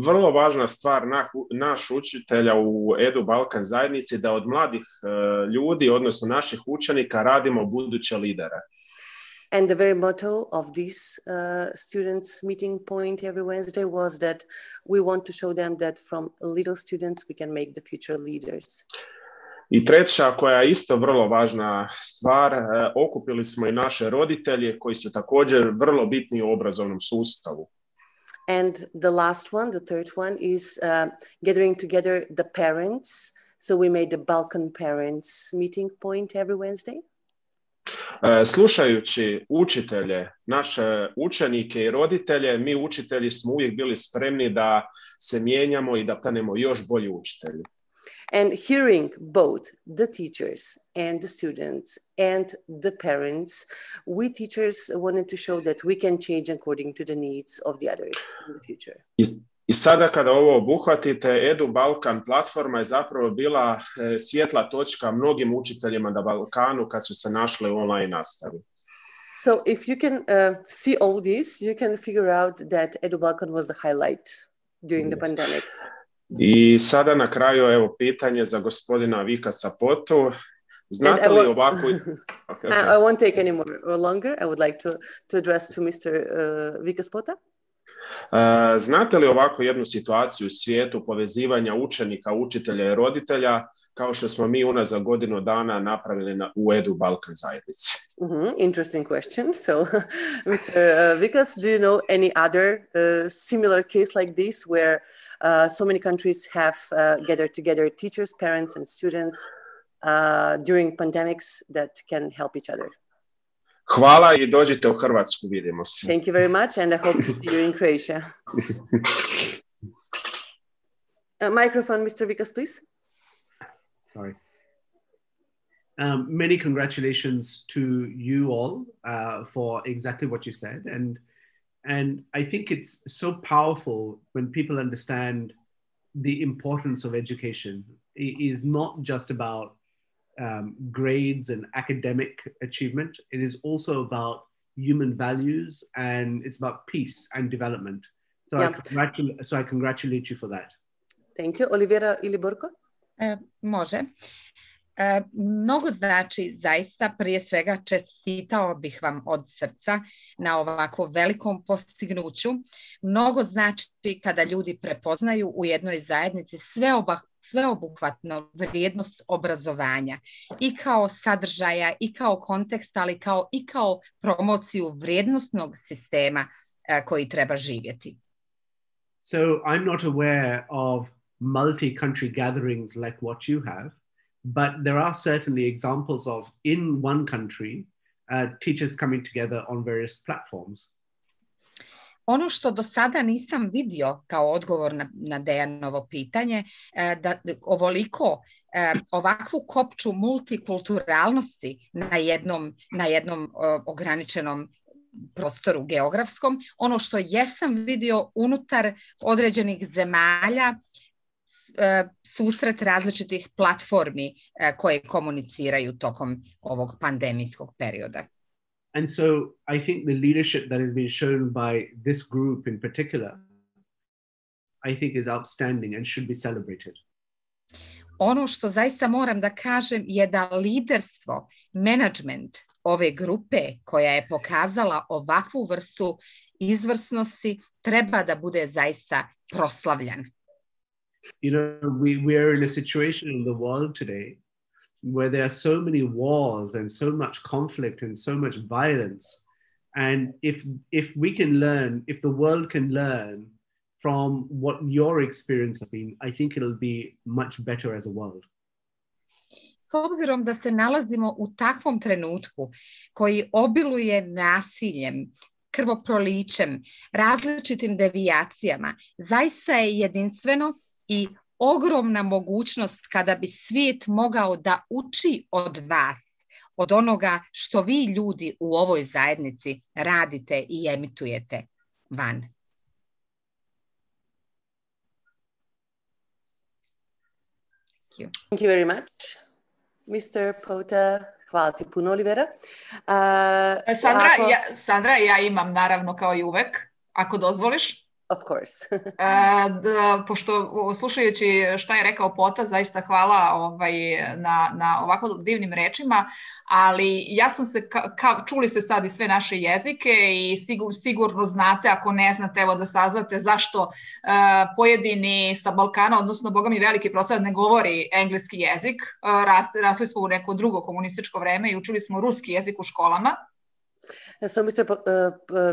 Vrlo važna stvar naš učitelja u Edu Balkan zajednici da od mladih ljudi, odnosno naših učenika, radimo buduće lidere. And the very motto of this students meeting point every Wednesday was that we want to show them that from little students we can make the future leaders. I treća, koja je isto vrlo važna stvar, okupili smo I naše roditelje koji su također vrlo bitni u obrazovnom sustavu. And the last one, the third one, is gathering together the parents. So we made the Balkan parents meeting point every Wednesday. Slušajući učitelje, naše učenike I roditelje, mi učitelji smo uvijek bili spremni da se mijenjamo I da postanemo još bolji učitelji. And hearing both the teachers and the students and the parents, we teachers wanted to show that we can change according to the needs of the others in the future. I sada kada ovo obuhvatite, Edu Balkan platforma je zapravo bila svjetla točka mnogim učiteljima na Balkanu kad su se našli u online nastavi. So if you can see all this, you can figure out that Edu Balkan was the highlight during the pandemics. I sada na kraju evo pitanje za gospodina Vikasa Potu. Znate li ovako... I won't take any more longer. I would like to address to Mr. Vikas Pota. Znate li ovako jednu situaciju u svijetu povezivanja učenika, učitelja I roditelja kao što smo mi unazad godinu dana napravili u Edu Balkan zajednici? Interesting question. So, Mr. Vikas, do you know any other similar case like this where so many countries have gathered together teachers, parents and students during pandemics that can help each other? Hvala I dođite u Hrvatsku, vidimo se. Thank you very much and I hope to see you in Croatia. Microphone, Mr. Vikas, please. Sorry. Many congratulations to you all for exactly what you said. And I think it's so powerful when people understand the importance of education. It is not just about grades and academic achievement. It is also about human values, and it's about peace and development. So, I congratulate you for that. Thank you. Olivera ili Borko? Može. Mnogo znači zaista, prije svega čestitao bih vam od srca na ovako velikom postignuću. Mnogo znači kada ljudi prepoznaju u jednoj zajednici sveobuhvatno vrijednost obrazovanja i kao sadržaja i kao konteksta, ali i kao promociju vrijednosnog sistema koji treba živjeti. So I'm not aware of multi-country gatherings like what you have, but there are certainly examples of, in one country, teachers coming together on various platforms. Ono što do sada nisam vidio kao odgovor na Dejanovo pitanje, da ovakvu kopču multikulturalnosti na jednom ograničenom prostoru geografskom, ono što jesam vidio unutar određenih zemalja, susret različitih platformi koje komuniciraju tokom ovog pandemijskog perioda. And so I think the leadership that has been shown by this group in particular, I think is outstanding and should be celebrated. Ono što zaista moram da kažem je da liderstvo, menadžment ove grupe koja je pokazala ovakvu vrstu izvrsnosti treba da bude zaista proslavljan. You know, we are in a situation in the world today where there are so many wars and so much conflict and so much violence. And if we can learn, if the world can learn from what your experience has been, I think it'll be much better as a world. S obzirom da se nalazimo u takvom trenutku koji obiluje nasiljem, krvoprolićem, različitim devijacijama, zaista je jedinstveno i ogromna mogućnost kada bi svijet mogao da uči od vas, od onoga što vi ljudi u ovoj zajednici radite i emitujete van. Thank you very much. Mr. Pota, hvala ti puno, Olivera. Sandra, ja imam naravno kao i uvek, ako dozvoliš. Of course. Pošto slušajući šta je rekao Pota, zaista hvala na ovako divnim rečima, ali ja sam se, čuli ste sad i sve naše jezike i sigurno znate, ako ne znate, evo da saznate zašto pojedini sa Balkana, odnosno boga mi veliki procenat ne govori engleski jezik. Rasli smo u neko drugo komunističko vreme i učili smo ruski jezik u školama. So, Mr.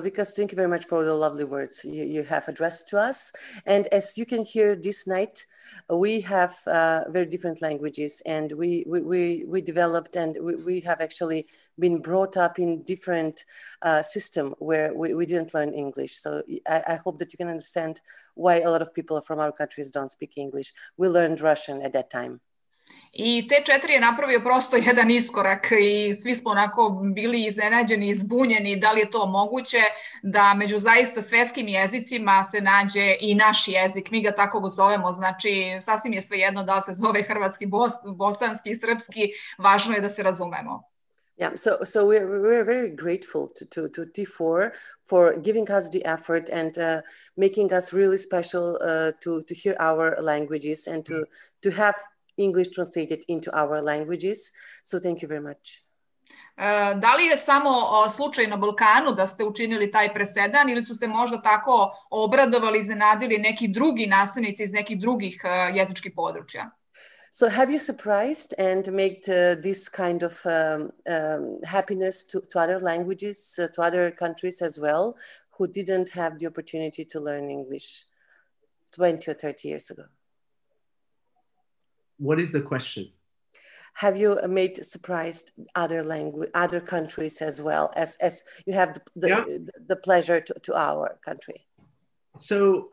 Vikas, thank you very much for the lovely words you have addressed to us. And as you can hear this night, we have very different languages, and we developed, and we have actually been brought up in different system where we didn't learn English. So I hope that you can understand why a lot of people from our countries don't speak English. We learned Russian at that time. I T4 je napravio prosto jedan iskorak i svi smo onako bili iznenađeni, izbunjeni da li je to moguće da među zaista svetskim jezicima se nađe i naš jezik. Mi ga tako zovemo, znači sasvim je svejedno da li se zove hrvatski, bosanski, srpski, važno je da se razumemo. Yeah, so we're very grateful to T4 for giving us the effort and making us really special to hear our languages and to have English translated into our languages. So thank you very much. Da li je samo slučaj na Balkanu da ste učinili taj presedan ili su se možda tako obradovali, iznenadili neki drugi nastavnici iz nekih drugih jezičkih područja? So have you surprised and made this kind of happiness to other languages, to other countries as well, who didn't have the opportunity to learn English 20 or 30 years ago? What is the question? Have you made surprised other countries as well as you have the pleasure to our country? So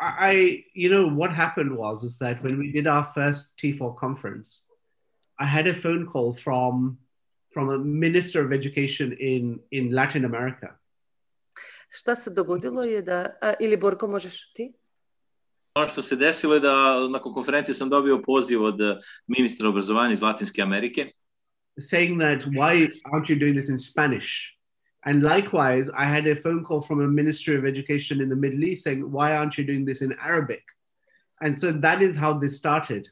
what happened was that when we did our first T4 conference, I had a phone call from a minister of education in Latin America. Šta se dogodilo je da, ili Borko možeš ti? Ono što se desilo je da nakon konferencije sam dobio poziv od ministra obrazovanja iz Latinske Amerike. Saying that, why aren't you doing this in Spanish? And likewise, I had a phone call from a Ministry of Education in the Middle East saying, why aren't you doing this in Arabic? And so that is how this started.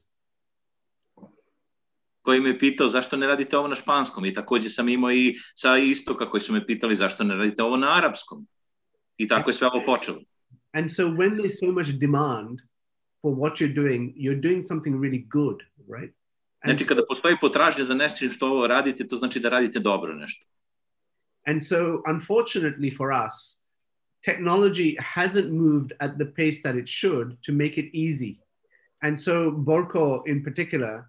Koji me pitao zašto ne radite ovo na španskom. I također sam imao i sa istoka koji su me pitali zašto ne radite ovo na arapskom. I tako je sve ovo počelo. And so when there's so much demand for what you're doing something really good, right? And znači, kada postoji potražnja za nešto što ovo radite, to znači da radite dobro nešto. And so, unfortunately for us, technology hasn't moved at the pace that it should to make it easy. And so Borko, in particular,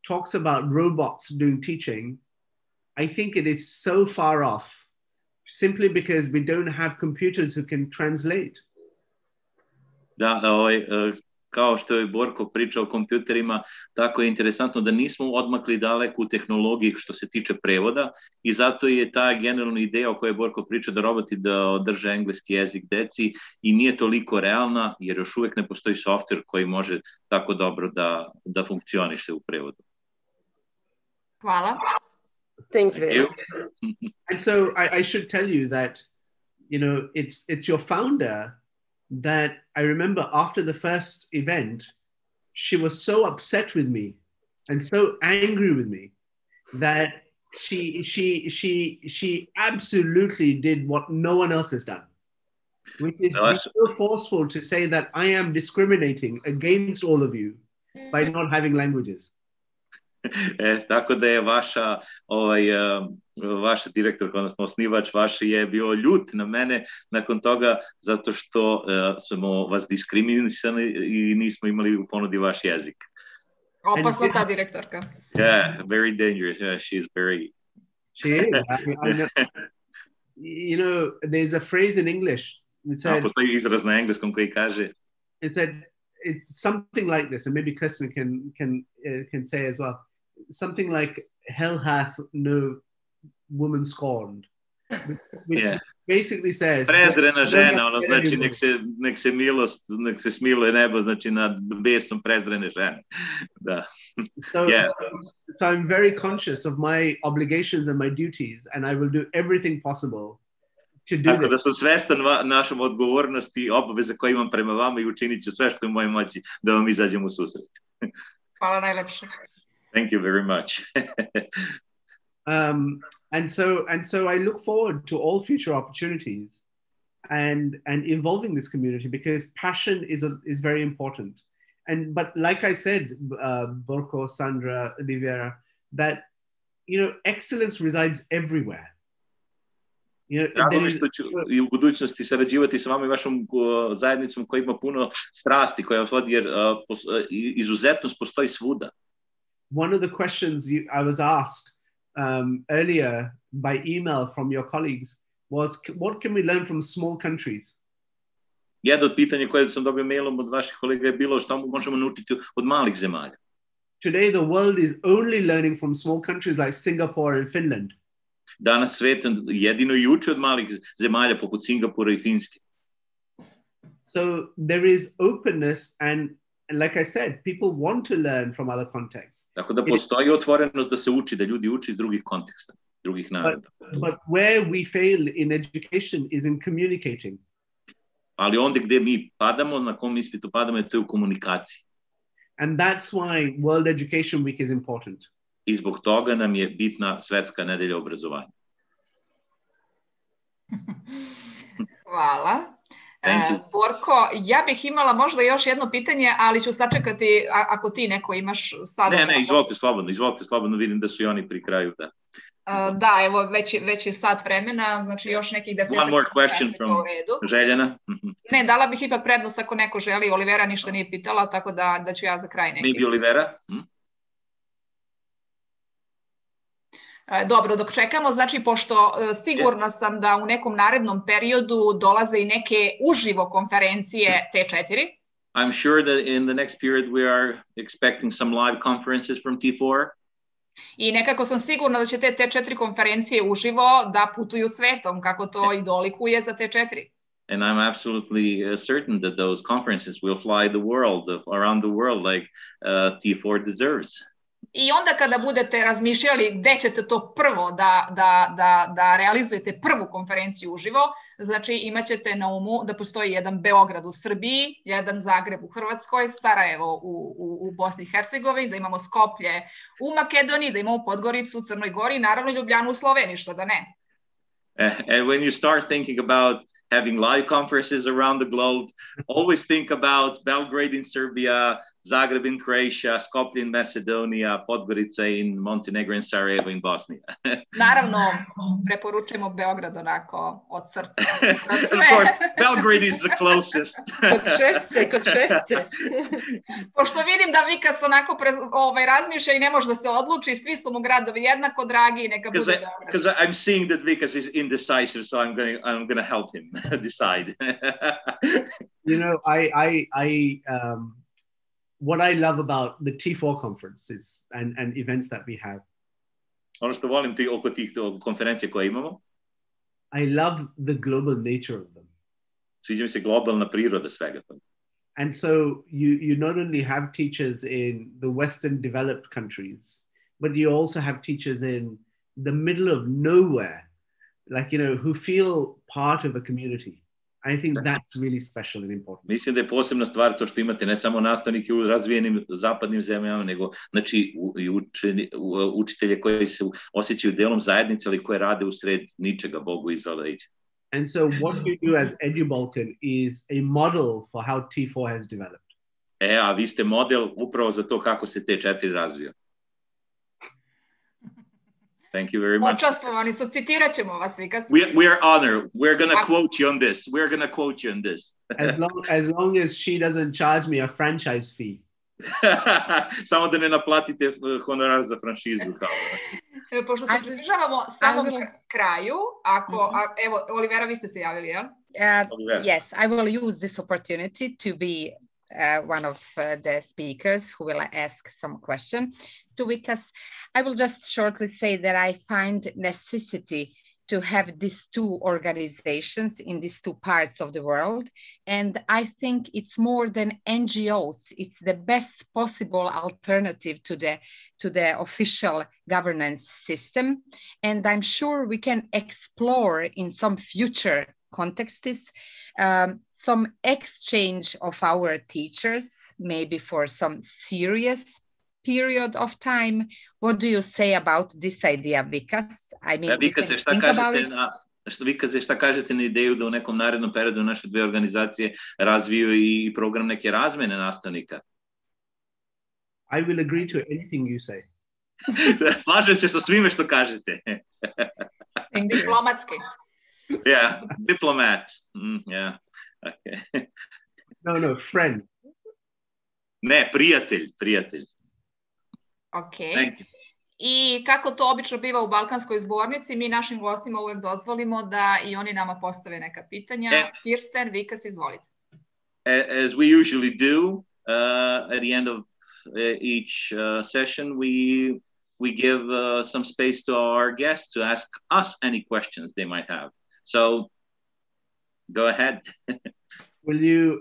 talks about robots doing teaching. I think it is so far off, simply because we don't have computers who can translate. Da, kao što je Borko pričao o kompjuterima, tako je interesantno da nismo odmakli daleko u tehnologiji što se tiče prevoda i zato je ta generalna ideja o kojoj je Borko pričao da roboti da održe engleski jezik deci i nije toliko realna jer još uvijek ne postoji softver koji može tako dobro da funkcioniše u prevodu. Hvala. Thank you very much. And so I should tell you that, it's your founder that I remember after the first event, she was so upset with me and so angry with me that she absolutely did what no one else has done, which is so forceful to say that I am discriminating against all of you by not having languages. Tako da je vaša direktorka, odnosno osnivač vaš je bio ljut na mene nakon toga zato što smo vas diskriminisali i nismo imali u ponudi vaš jezik. Opasna ta direktorka. Yeah, very dangerous. Yeah, she's very... She is. I know. There's a phrase in English. Postoji izraz na engleskom koji kaže... It said, it's something like this, and maybe Kirsten can say as well. Something like, hell hath no woman scorned. Which basically says... Prezrena žena, ono znači nek se smiluje nebo, znači nad besom prezrene žene. Da. So I'm very conscious of my obligations and my duties, and I will do everything possible to do Tako this. da sam svestan našom odgovornosti i obaveze koje imam prema vama i učinit ću sve što je u mojoj moći da vam izađem u susret. Hvala najlepše. Thank you very much. And so I look forward to all future opportunities and involving this community because passion is very important. But like I said, Borko, Sandra, Olivera, that excellence resides everywhere. Drago mi što ću i u budućnosti sarađivati sa vama i vašom zajednicom koja ima puno strasti, koja vas vodi, jer izuzetnost postoji svuda. One of the questions I was asked earlier by email from your colleagues was, what can we learn from small countries? Jedno od pitanja koje sam dobio mailom od vaših kolega je bilo što možemo naučiti od malih zemalja. Today the world is only learning from small countries like Singapore and Finland. Danas svet jedino i uči od malih zemalja poput Singapura i Finske. So there is openness and like I said, people want to learn from other contexts. Tako da postoji otvorenost da se uči, da ljudi uči iz drugih konteksta, drugih naroda. But where we fail in education is in communicating. Ali onda gdje mi padamo, na kom ispitu padamo, to je u komunikaciji. And that's why World Education Week is important. I zbog toga nam je bitna Svetska nedelja obrazovanja. Hvala. Borko, ja bih imala možda još jedno pitanje, ali ću sačekati ako ti neko imaš sada. Ne, izvolite slobodno, vidim da su i oni pri kraju. Da, evo, već je sat vremena, znači još nekih 10. One more question from Željana. Ne, dala bih ipak prednost ako neko želi. Olivera ništa nije pitala, tako da ću ja za kraj neki. Maybe Olivera? Dobro, dok čekamo, znači, pošto sigurna sam da u nekom narednom periodu dolaze i neke uživo konferencije T4. I'm sure that in the next period we are expecting some live conferences from T4. I nekako sam sigurna da će te T4 konferencije uživo da putuju svetom, kako to i dolikuje za T4. And I'm absolutely certain that those conferences will fly the world, around the world, like T4 deserves. I onda kada budete razmišljali gde ćete to prvo da realizujete prvu konferenciju uživo, znači imat ćete na umu da postoji jedan Beograd u Srbiji, jedan Zagreb u Hrvatskoj, Sarajevo u Bosni i Hercegovini, da imamo Skoplje u Makedoniji, da imamo Podgoricu u Crnoj Gori i naravno Ljubljanu u Sloveniji, što da ne. And when you start thinking about having live conferences around the globe, always think about Belgrade in Serbia, Zagreb in Croatia, Skopje in Macedonia, Podgorica in Montenegro and Sarajevo in Bosnia. Naravno, preporučujemo Beograd onako od srca. Of course, Belgrade is the closest. Kod šefce. Pošto vidim da Vikas onako razmišlja i ne može da se odluči, svi su mu gradovi jednako dragi i neka bude Beograd. Because I'm seeing that Vikas is indecisive, so I'm going to help him decide. You know, what I love about the T4 conferences and events that we have. Ono što volim oko tih konferencija koje imamo. I love the global nature of them. Sviđa mi se globalna priroda svega toga. And so you not only have teachers in the Western developed countries, but you also have teachers in the middle of nowhere, like, you know, who feel part of a community. I think that's really special and important. Mislim da je posebna stvar to što imate ne samo nastavnike u razvijenim zapadnim zemljama, nego znači učitelje koji se osjećaju delom zajednice, ali koje rade usred ničega, Bogu iza leđa. And so what you do as EduBalkan is a model for how T4 has developed. A vi ste model upravo za to kako se T4 razvio. Thank you very much. Počastvovani su, citirat ćemo vas, Vikas. We are honored. We're going to quote you on this. We're going to quote you on this. As long as she doesn't charge me a franchise fee. Samo da ne naplatite honorar za franšizu. Pošto se pridržavamo samom kraju, evo, Olivera, vi ste se javili, jel? Yes, I will use this opportunity to be one of the speakers who will ask some question to Vikas. I will just shortly say that I find necessity to have these two organizations in these two parts of the world. And I think it's more than NGOs. It's the best possible alternative to the official governance system. And I'm sure we can explore in some future contexts some exchange of our teachers, maybe for some serious period of time. What do you say about this idea, Vikas? I mean, Vikas, šta kažete na ideju da u nekom narednom periodu naše dve organizacije razviju i program neke razmene nastavnika? I will agree to anything you say. Slažem se sa svime što kažete. Diplomatski. Yeah, diplomat. Yeah. Okay. No, friend. Ne, prijatelj. Ok. I kako to obično biva u Balkanskoj zbornici, mi našim gostima uvek dozvolimo da i oni nama postave neka pitanja. Kirsten, Vikas, izvolite. As we usually do, at the end of each session, we give some space to our guests to ask us any questions they might have. So, go ahead. Will you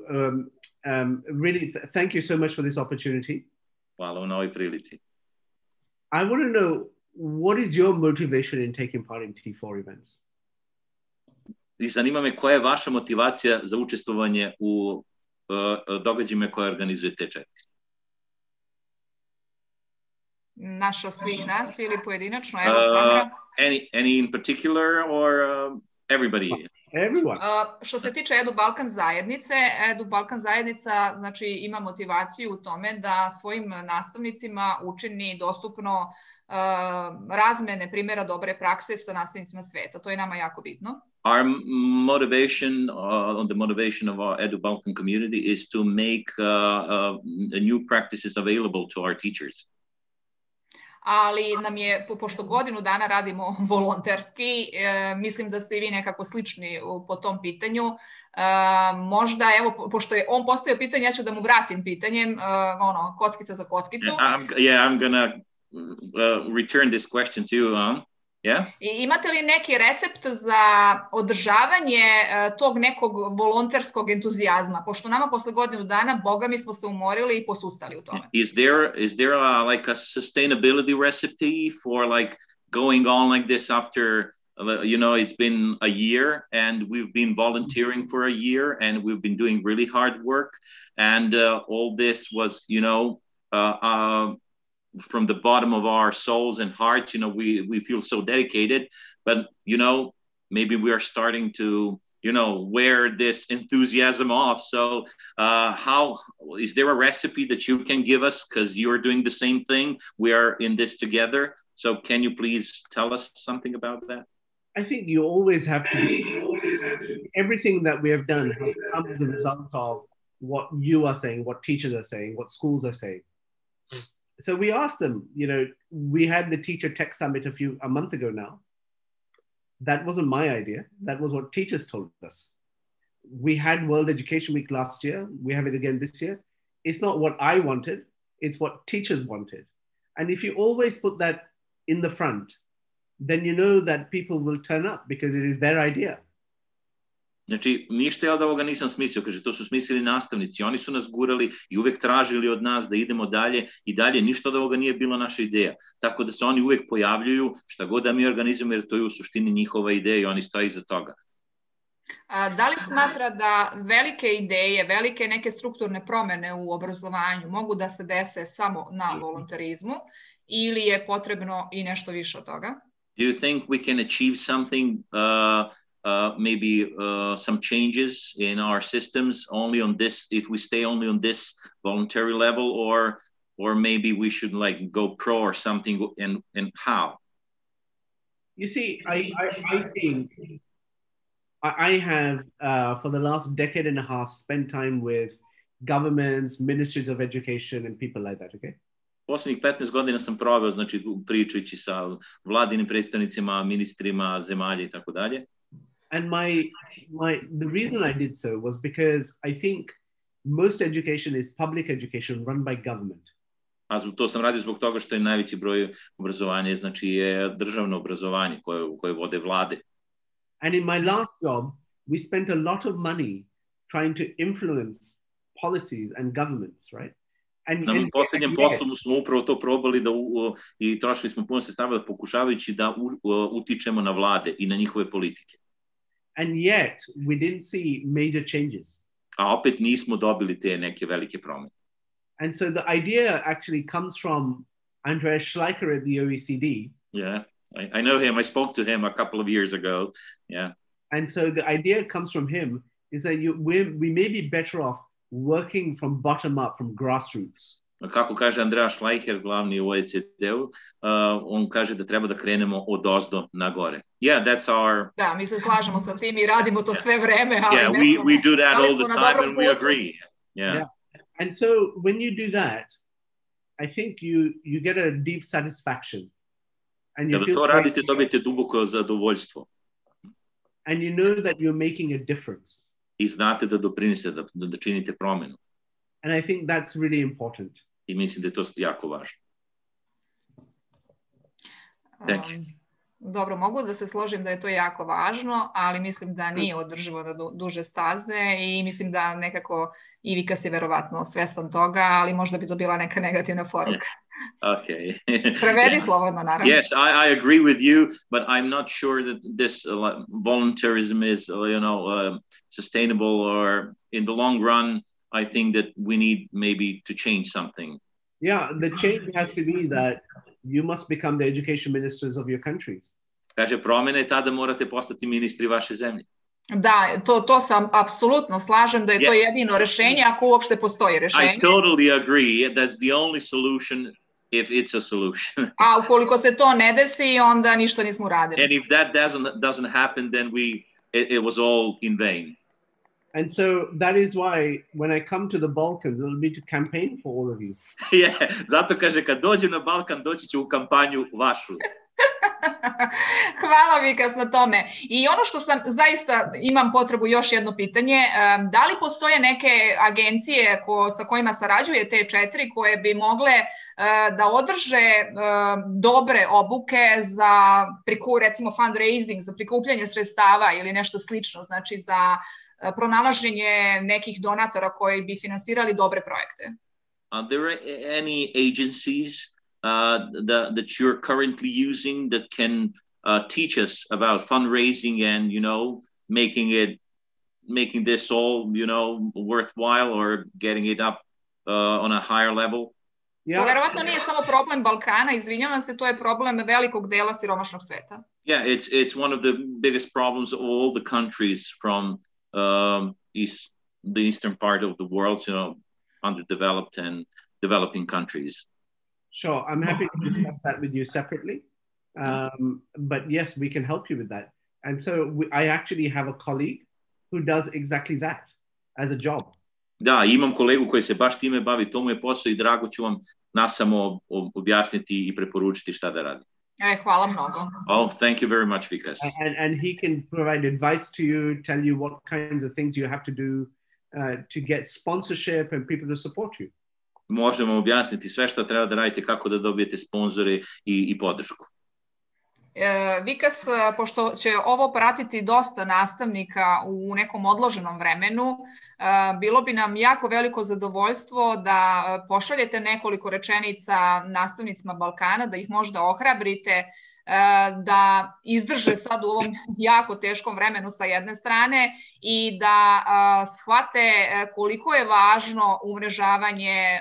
really thank you so much for this opportunity. Hvala na ovoj prilici. I want to know, what is your motivation in taking part in T4 events? I zanima me koja je vaša motivacija za učestvovanje u događajima koje organizuje T4? Naša svih nas ili pojedinačno? Evo, Sandra. Any in particular or everybody? Everyone. Što se tiče EduBalkan zajednice, EduBalkan zajednica znači, ima motivaciju u tome da svojim nastavnicima učini dostupno razmene primjera dobre prakse sa nastavnicima sveta. To je nama jako bitno. Our motivation, the motivation of our EduBalkan community is to make new practices available to our teachers. Ali nam je, pošto godinu dana radimo volonterski, mislim da ste i vi nekako slični po tom pitanju. Možda, evo, pošto je on postavio pitanje, ja ću da mu vratim pitanjem, kockica za kockicu. I'm gonna return this question to you. Yeah. I imate li neki recept za održavanje tog nekog volonterskog entuzijazma? Pošto nama posle godinu dana, boga mi smo se umorili i posustali u tome. Is there like a sustainability recipe for like going on like this after, you know, it's been a year and we've been volunteering for a year and we've been doing really hard work and all this was, you know, from the bottom of our souls and hearts, you know, we feel so dedicated, but, you know, maybe we are starting to, you know, wear this enthusiasm off. So how, is there a recipe that you can give us? Because you're doing the same thing. We are in this together. So can you please tell us something about that? I think you always have to everything that we have done has come as a result of what you are saying, what teachers are saying, what schools are saying. So we asked them, you know, we had the teacher tech summit a month ago now. That wasn't my idea. That was what teachers told us. We had World Education Week last year. We have it again this year. It's not what I wanted. It's what teachers wanted. And if you always put that in the front, then you know that people will turn up because it is their idea. Znači, ništa ja od ovoga nisam smislio, kaže, to su smislili nastavnici, oni su nas gurali i uvek tražili od nas da idemo dalje i dalje, ništa od ovoga nije bila naša ideja. Tako da se oni uvek pojavljuju, šta god da mi organizujemo, jer to je u suštini njihova ideja i oni stoji iza toga. Da li smatra da velike ideje, velike neke strukturne promene u obrazovanju mogu da se dese samo na volontarizmu ili je potrebno i nešto više od toga? Do you think we can achieve something maybe some changes in our systems only on this, if we stay only on this voluntary level, or maybe we should like go pro or something, and how? You see, I think I have for the last decade and a half spent time with governments, ministries of education and people like that, okay? Poslednjih 15 godina sam proveo, znači, pričajući sa vladinim predstavnicima, ministrima, zemalja i tako dalje. And the reason I did so was because I think most education is public education run by government. A to sam radio zbog toga što je najveći broj obrazovanja, znači je državno obrazovanje koje vode vlade. And in my last job, we spent a lot of money trying to influence policies and governments, right? Na posljednjem poslu smo upravo to probali i trošili smo puno sredstava da pokušavajući da utičemo na vlade i na njihove politike. And yet we didn't see major changes. A opet nismo dobili te neke velike promjene. And so the idea actually comes from Andreas Schleicher at the OECD. Yeah, I know him. I spoke to him a couple of years ago. Yeah. And so the idea comes from him is that we may be better off working from bottom up, from grassroots. Kako kaže Andreas Schleicher, glavni u OECD-u, on kaže da treba da krenemo od ozdo na gore. Yeah, that's our... Da, mi se slažemo sa tim i radimo to sve vreme. Ali yeah, we do that all the time and we agree. Yeah. And so when you do that, I think you get a deep satisfaction. And you Kada to radite, dobijete duboko zadovoljstvo. And you know that you're making a difference. I znate da doprinesete, da činite promjenu. And I think that's really important. I mislim da je to jako važno. Thank you. Dobro, mogu da se složim da je to jako važno, ali mislim da nije održivo na duže staze i mislim da nekako i Vikas je verovatno svestan toga, ali možda bi to bila neka negativna poruka. Okay. Prevedi slobodno, naravno. Yes, I agree with you, but I'm not sure that this voluntarism is, sustainable, or in the long run, I think that we need maybe to change something. Yeah, the change has to be that you must become the education ministers of your countries. Kaže, promjena je tada morate postati ministri vaše zemlje. Da, to sam apsolutno slažem da je to jedino rešenje, ako uopšte postoji rešenje. I totally agree. That's the only solution if it's a solution. A ukoliko se to ne desi, onda ništa nismo uradili. And if that doesn't happen, then it was all in vain. And so that is why when I come to the Balkans, it'll be to campaign for all of you. Yeah, zato kaže kad dođem na Balkan, doći ću u kampanju vašu. Hvala Vikas na tome. I ono što sam zaista imam potrebu još jedno pitanje, da li postoje neke agencije sa kojima sarađuje te 4 koje bi mogle da održe dobre obuke za recimo fundraising, za prikupljanje sredstava ili nešto slično, znači za pronalaženje nekih donatora koji bi finansirali dobre projekte? Are there any agencies that you're currently using that can teach us about fundraising and, you know, making this all, you know, worthwhile or getting it up on a higher level? To verovatno nije samo problem Balkana, izvinjavam se, to je problem velikog dela siromašnog sveta. Yeah, it's one of the biggest problems of all the countries from the eastern part of the world, you know, underdeveloped and developing countries. Sure, I'm happy to discuss that with you separately. But yes, we can help you with that. And so I actually have a colleague who does exactly that as a job. Da, imam kolegu koji se baš time bavi, to mu je posao i drago ću vam nasamo objasniti i preporučiti šta da radi. Hvala mnogo. Oh, thank you very much, Vikas. And he can provide advice to you, tell you what kinds of things you have to do to get sponsorship and people to support you. Možemo objasniti sve što treba da radite, kako da dobijete sponzore i podršku. Vikas, pošto će ovo pratiti dosta nastavnika u nekom odloženom vremenu, bilo bi nam jako veliko zadovoljstvo da pošaljete nekoliko rečenica nastavnicima Balkana, da ih možda ohrabrite, da izdrže sad u ovom jako teškom vremenu sa jedne strane i da shvate koliko je važno umrežavanje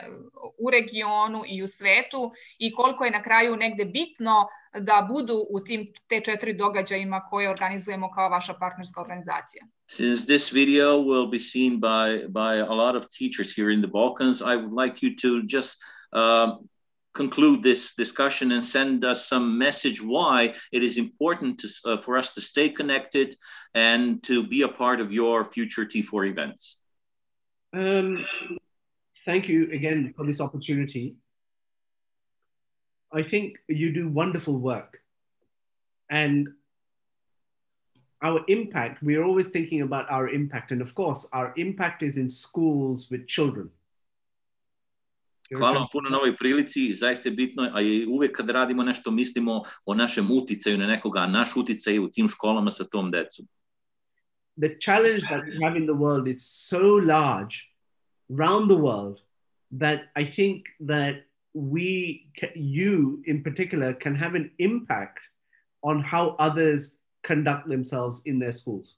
u regionu i u svetu i koliko je na kraju negde bitno da budu u te 4 događajima koje organizujemo kao vaša partnerska organizacija. Since this video will be seen by a lot of teachers here in the Balkans, I would like you to just conclude this discussion and send us some message why it is important for us to stay connected and to be a part of your future T4 events. Thank you again for this opportunity. I think you do wonderful work. And our impact, we are always thinking about our impact. And of course, our impact is in schools with children. Hvala vam puno na ovoj prilici, zaista je bitno, a i uvek kad radimo nešto mislimo o našem uticaju na nekoga, a naš uticaj je u tim školama sa tom decom. The challenge that we have in the world is so large around the world that I think that you in particular can have an impact on how others conduct themselves in their schools.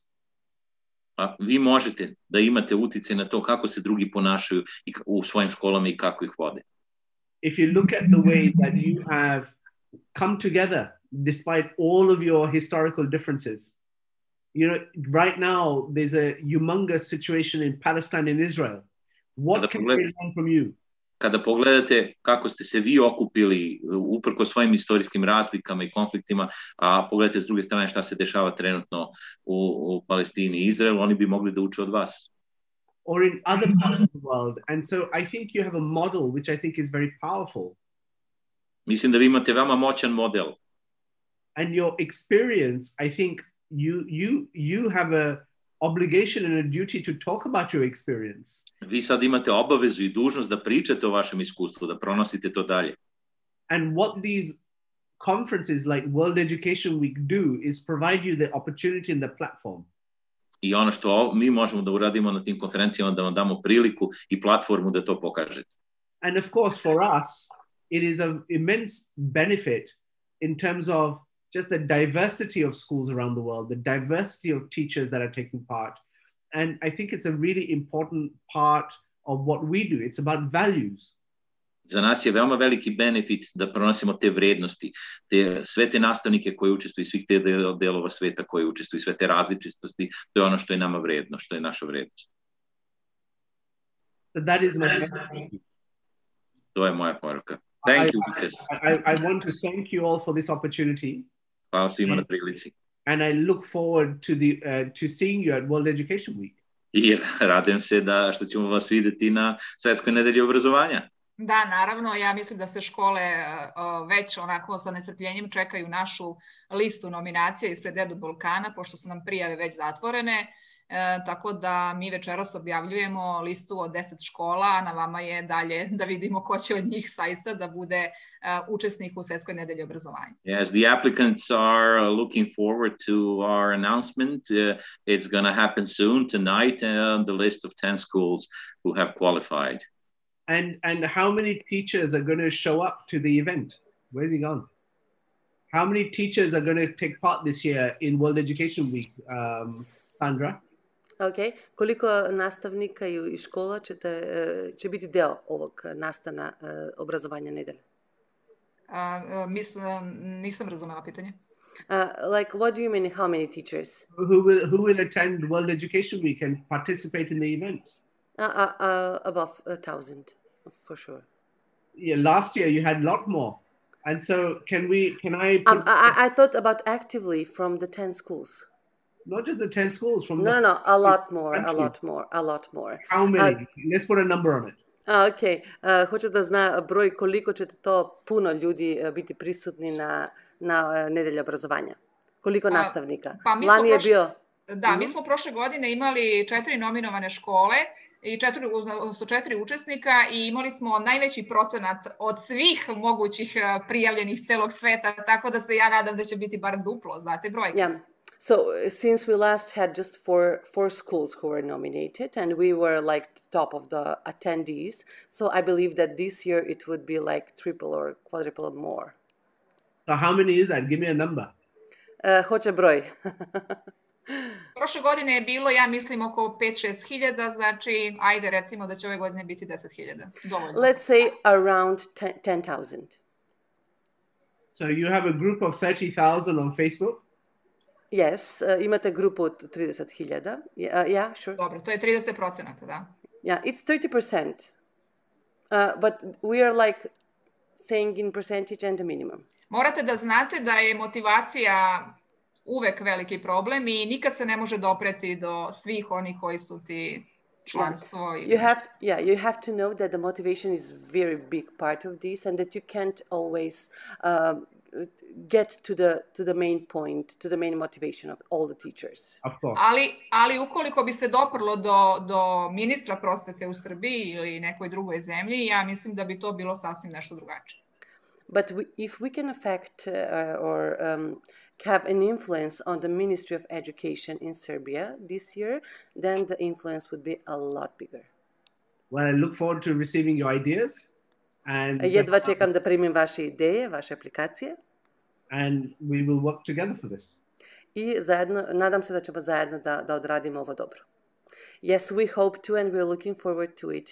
Vi možete da imate uticaj na to kako se drugi ponašaju u svojim školama i kako ih vode. If you look at the way that you have come together despite all of your historical differences, you know, right now there's a humongous situation in Palestine and Israel. What can we learn from you? Kada pogledate kako ste se vi okupili uprko svojim istorijskim razlikama i konfliktima, a pogledate s druge strane šta se dešava trenutno u Palestini i Izraelu, oni bi mogli da uče od vas. Or in other parts of the world. And so I think you have a model which I think is very powerful. Mislim da vi imate veoma moćan model. And your experience, I think you have a obligation and a duty to talk about your experience. Vi sad imate obavezu i dužnost da pričate o vašem iskustvu, da pronosite to dalje. And what these conferences like World Education Week do is provide you the opportunity and the platform. I ono što mi možemo da uradimo na tim konferencijama, da vam damo priliku i platformu da to pokažete. And of course for us, it is of immense benefit in terms of just the diversity of schools around the world, the diversity of teachers that are taking part. And I think it's a really important part of what we do. It's about values. Za nas je veoma veliki benefit da pronosimo te vrednosti, sve te nastavnike koji učestvuju, svih te delova sveta koji učestvuju, sve te različitosti, to je ono što je nama vredno, što je naša vrednost. So that is my message. To je moja poruka. Thank you, Vikas. I want to thank you all for this opportunity. Hvala svima na prilici. And I look forward to seeing you at World Education Week. I radujem se što ćemo vas videti na Svetskoj nedelji obrazovanja. Da, naravno, ja mislim da se škole već onako sa nestrpljenjem čekaju našu listu nominacija ispred Edu Balkana, pošto su nam prijave već zatvorene, tako da mi večeras objavljujemo listu od 10 škola, a na vama je dalje da vidimo ko će od njih saista da bude učesnik u Svetskoj nedelji obrazovanja. Yes, the applicants are looking forward to our announcement. It's going to happen soon tonight, the list of 10 schools who have qualified. And how many teachers are going to show up to the event? Where's he gone? How many teachers are going to take part this year in World Education Week, Sandra? Ok, koliko nastavnika i škola će biti deo ovog nastana obrazovanja nedelje? Nisam razumela pitanje. Like, what do you mean, how many teachers? Who will attend World Education Week and participate in the events? Above 1,000, for sure. Yeah, last year you had a lot more. And so can I... I thought about actively from the 10 schools. Not just the 10 schools. From No, a lot more. How many? Let's put a number on it. Ok, hoće da zna broj koliko će to puno ljudi biti prisutni na nedelju obrazovanja. Koliko nastavnika? Lani je bio... Da, mi smo prošle godine imali 4 nominovane škole i 4 učesnika i imali smo najveći procenat od svih mogućih prijavljenih celog sveta, tako da se ja nadam da će biti bar duplo, znate brojke. Yeah. So since we last had just four schools who were nominated and we were like top of the attendees, so I believe that this year it would be like triple or quadruple more. So how many is that? Give me a number. Hoće broj. Prošle godine je bilo, ja mislim, oko 5-6 hiljada, znači, ajde recimo da će ove godine biti 10 hiljada. Dovoljno. Let's say around 10,000. So you have a group of 30,000 on Facebook? Yes, imate grupu od 30,000. Yeah, sure. Dobro, to je 30%, da. Yeah, it's 30%. But we are like saying in percentage and the minimum. Morate da znate da je motivacija uvek veliki problem i nikad se ne može dopreti do svih onih koji su ti članstvo. You have to know that the motivation is very big part of this and that you can't always get to the main point, to the main motivation of all the teachers. Ali ukoliko bi se doprlo do ministra prosvete u Srbiji ili nekoj drugoj zemlji, ja mislim da bi to bilo sasvim nešto drugačije. But if we can affect or have an influence on the Ministry of Education in Serbia this year, then the influence would be a lot bigger. Well, I look forward to receiving your ideas. Jedva čekam da primim vaše ideje, vaše aplikacije. And we will work together for this. I nadam se da ćemo zajedno da odradimo ovo dobro. Yes, we hope to and we're looking forward to it,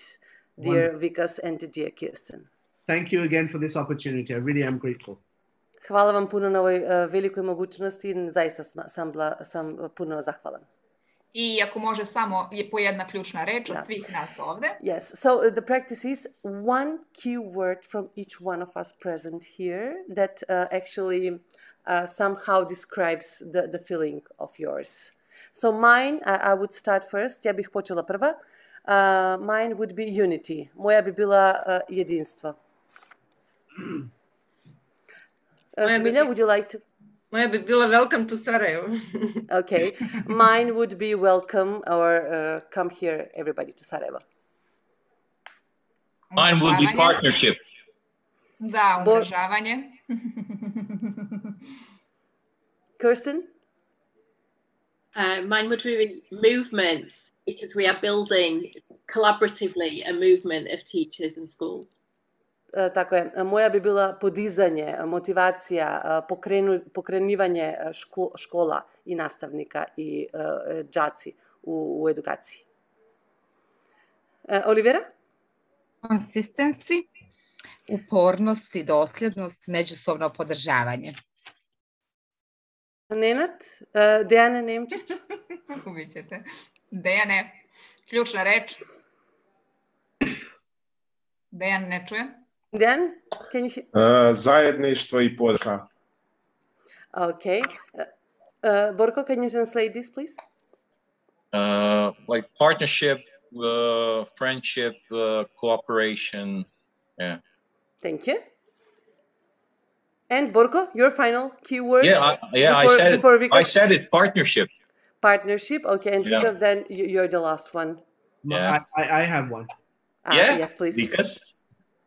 dear Vikas and dear Kirsten. Thank you again for this opportunity. I really am grateful. Hvala vam puno na ovoj velikoj mogućnosti. Zaista sam puno zahvalan. I ako može samo po jedna ključna reč od svih nas ovde. Yes, so the practice is one key word from each one of us present here that actually somehow describes the feeling of yours. So mine, I would start first. Ja bih počela prva. Mine would be unity. Moja bi bila jedinstvo. Smilja, would you like to? Moja bi bila welcome to Sarajevo. Okay. Mine would be welcome or come here, everybody, to Sarajevo. Mine would be partnership. Da, umrežavanje. Kirsten? Mine would be movement, because we are building collaboratively a movement of teachers and schools. Tako je. Moja bi bila podizanje, motivacija, pokrenivanje škola i nastavnika i đaci u edukaciji. Olivera? Consistency, upornost i dosljednost, međusobno podržavanje. Nenad? Dejane Nemčić? Ubit ćete. Dejane, ključna reč. Dejan ne čuje. Dejan, can you hear? Zajedništvo i podrška. Okay. Borko, can you translate this, please? Like partnership, friendship, cooperation. Yeah. Thank you. And Borko, your final keyword? I said it, partnership. Partnership, okay. And because then you're the last one. Yeah. I have one. Yes, please. Because?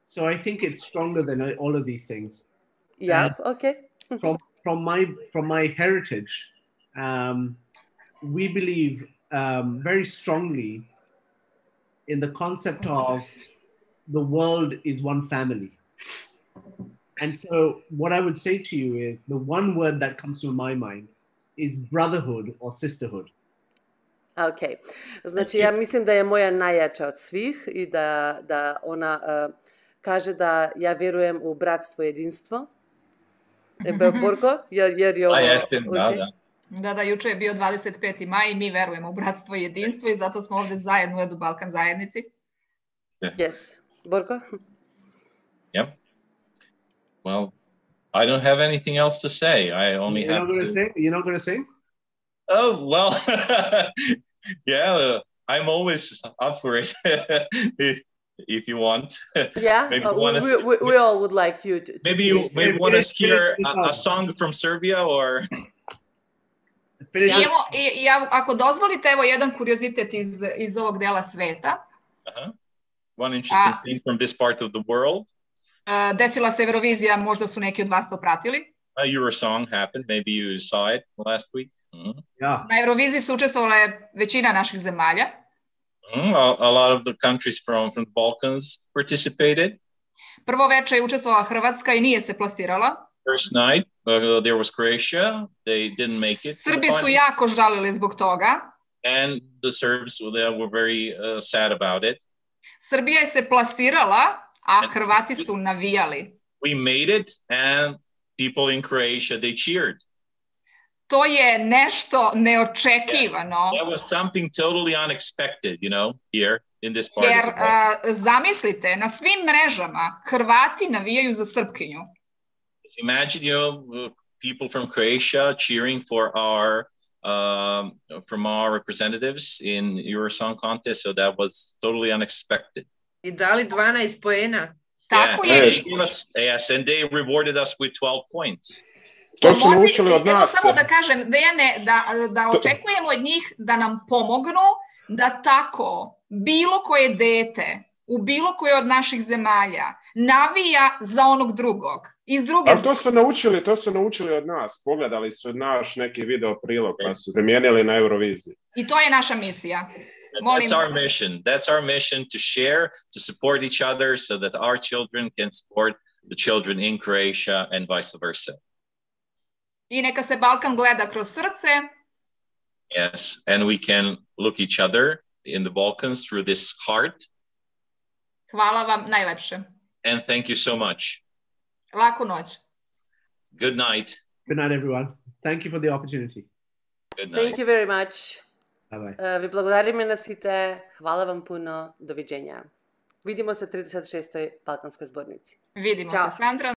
So I think it's stronger than all of these things. Yeah, okay. From my heritage, we believe very strongly in the concept of the world is one family. And so what I would say to you is the one word that comes to my mind is brotherhood or sisterhood. Ok, znači ja mislim da je moja najjača od svih i da ona kaže da ja vjerujem u bratstvo i jedinstvo. Borko, jer je ovo... Da, juče je bio 25. maj i mi verujemo u bratstvo i jedinstvo i zato smo ovdje zajedno u Edu Balkan zajednici. Yes. Borko? Yep. Well, I don't have anything else to say. I only have to... You're not going to sing? Oh, well, yeah, I'm always up for it if you want. Yeah, we all would like you to maybe you want to hear a song from Serbia or... Ako dozvolite, evo jedan kuriozitet iz ovog dela sveta. One interesting thing from this part of the world. Desila se Eurovizija, možda su neki od vas to pratili. Eurosong happened, maybe you saw it last week. Yeah. Na Euroviziji su učestvovale većina naših zemalja. A lot of the countries from the Balkans participated. Prvo veče je učestvovala Hrvatska i nije se plasirala. First night, there was Croatia. They didn't make it. Srbi su jako žalili zbog toga. And the Serbs were very sad about it. Srbija je se plasirala, a Hrvati su navijali. We made it and people in Croatia, they cheered. To je nešto neočekivano. That was something totally unexpected, you know, here in this part of the world. Jer zamislite, na svim mrežama Hrvati navijaju za Srpkinju. Imagine, you know, people from Croatia cheering for from our representatives in Eurosong contest, so that was totally unexpected. I dali 12 poena. Tako je. Yes, and they rewarded us with 12 points. To su naučili od nas. Samo da kažem, Dejane, da očekujemo od njih da nam pomognu da tako bilo koje dete u bilo koje od naših zemalja navija za onog drugog. Ali to su naučili od nas. Pogledali su naš neki video prilog pa su primijenili na Euroviziji. I to je naša misija. That's our mission. That's our mission, to share, to support each other so that our children can support the children in Croatia and vice versa. I neka se Balkan gleda kroz srce. Yes, and we can look each other in the Balkans through this heart. Hvala vam najlepše. And thank you so much. Laku noć. Good night. Good night, everyone. Thank you for the opportunity. Good night. Thank you very much. Bye-bye. Vi благодарим на сите. Hvala vam puno. Doviđenja. Vidimo se 36. Balkanskoj zbornici. Vidimo se, Sandra.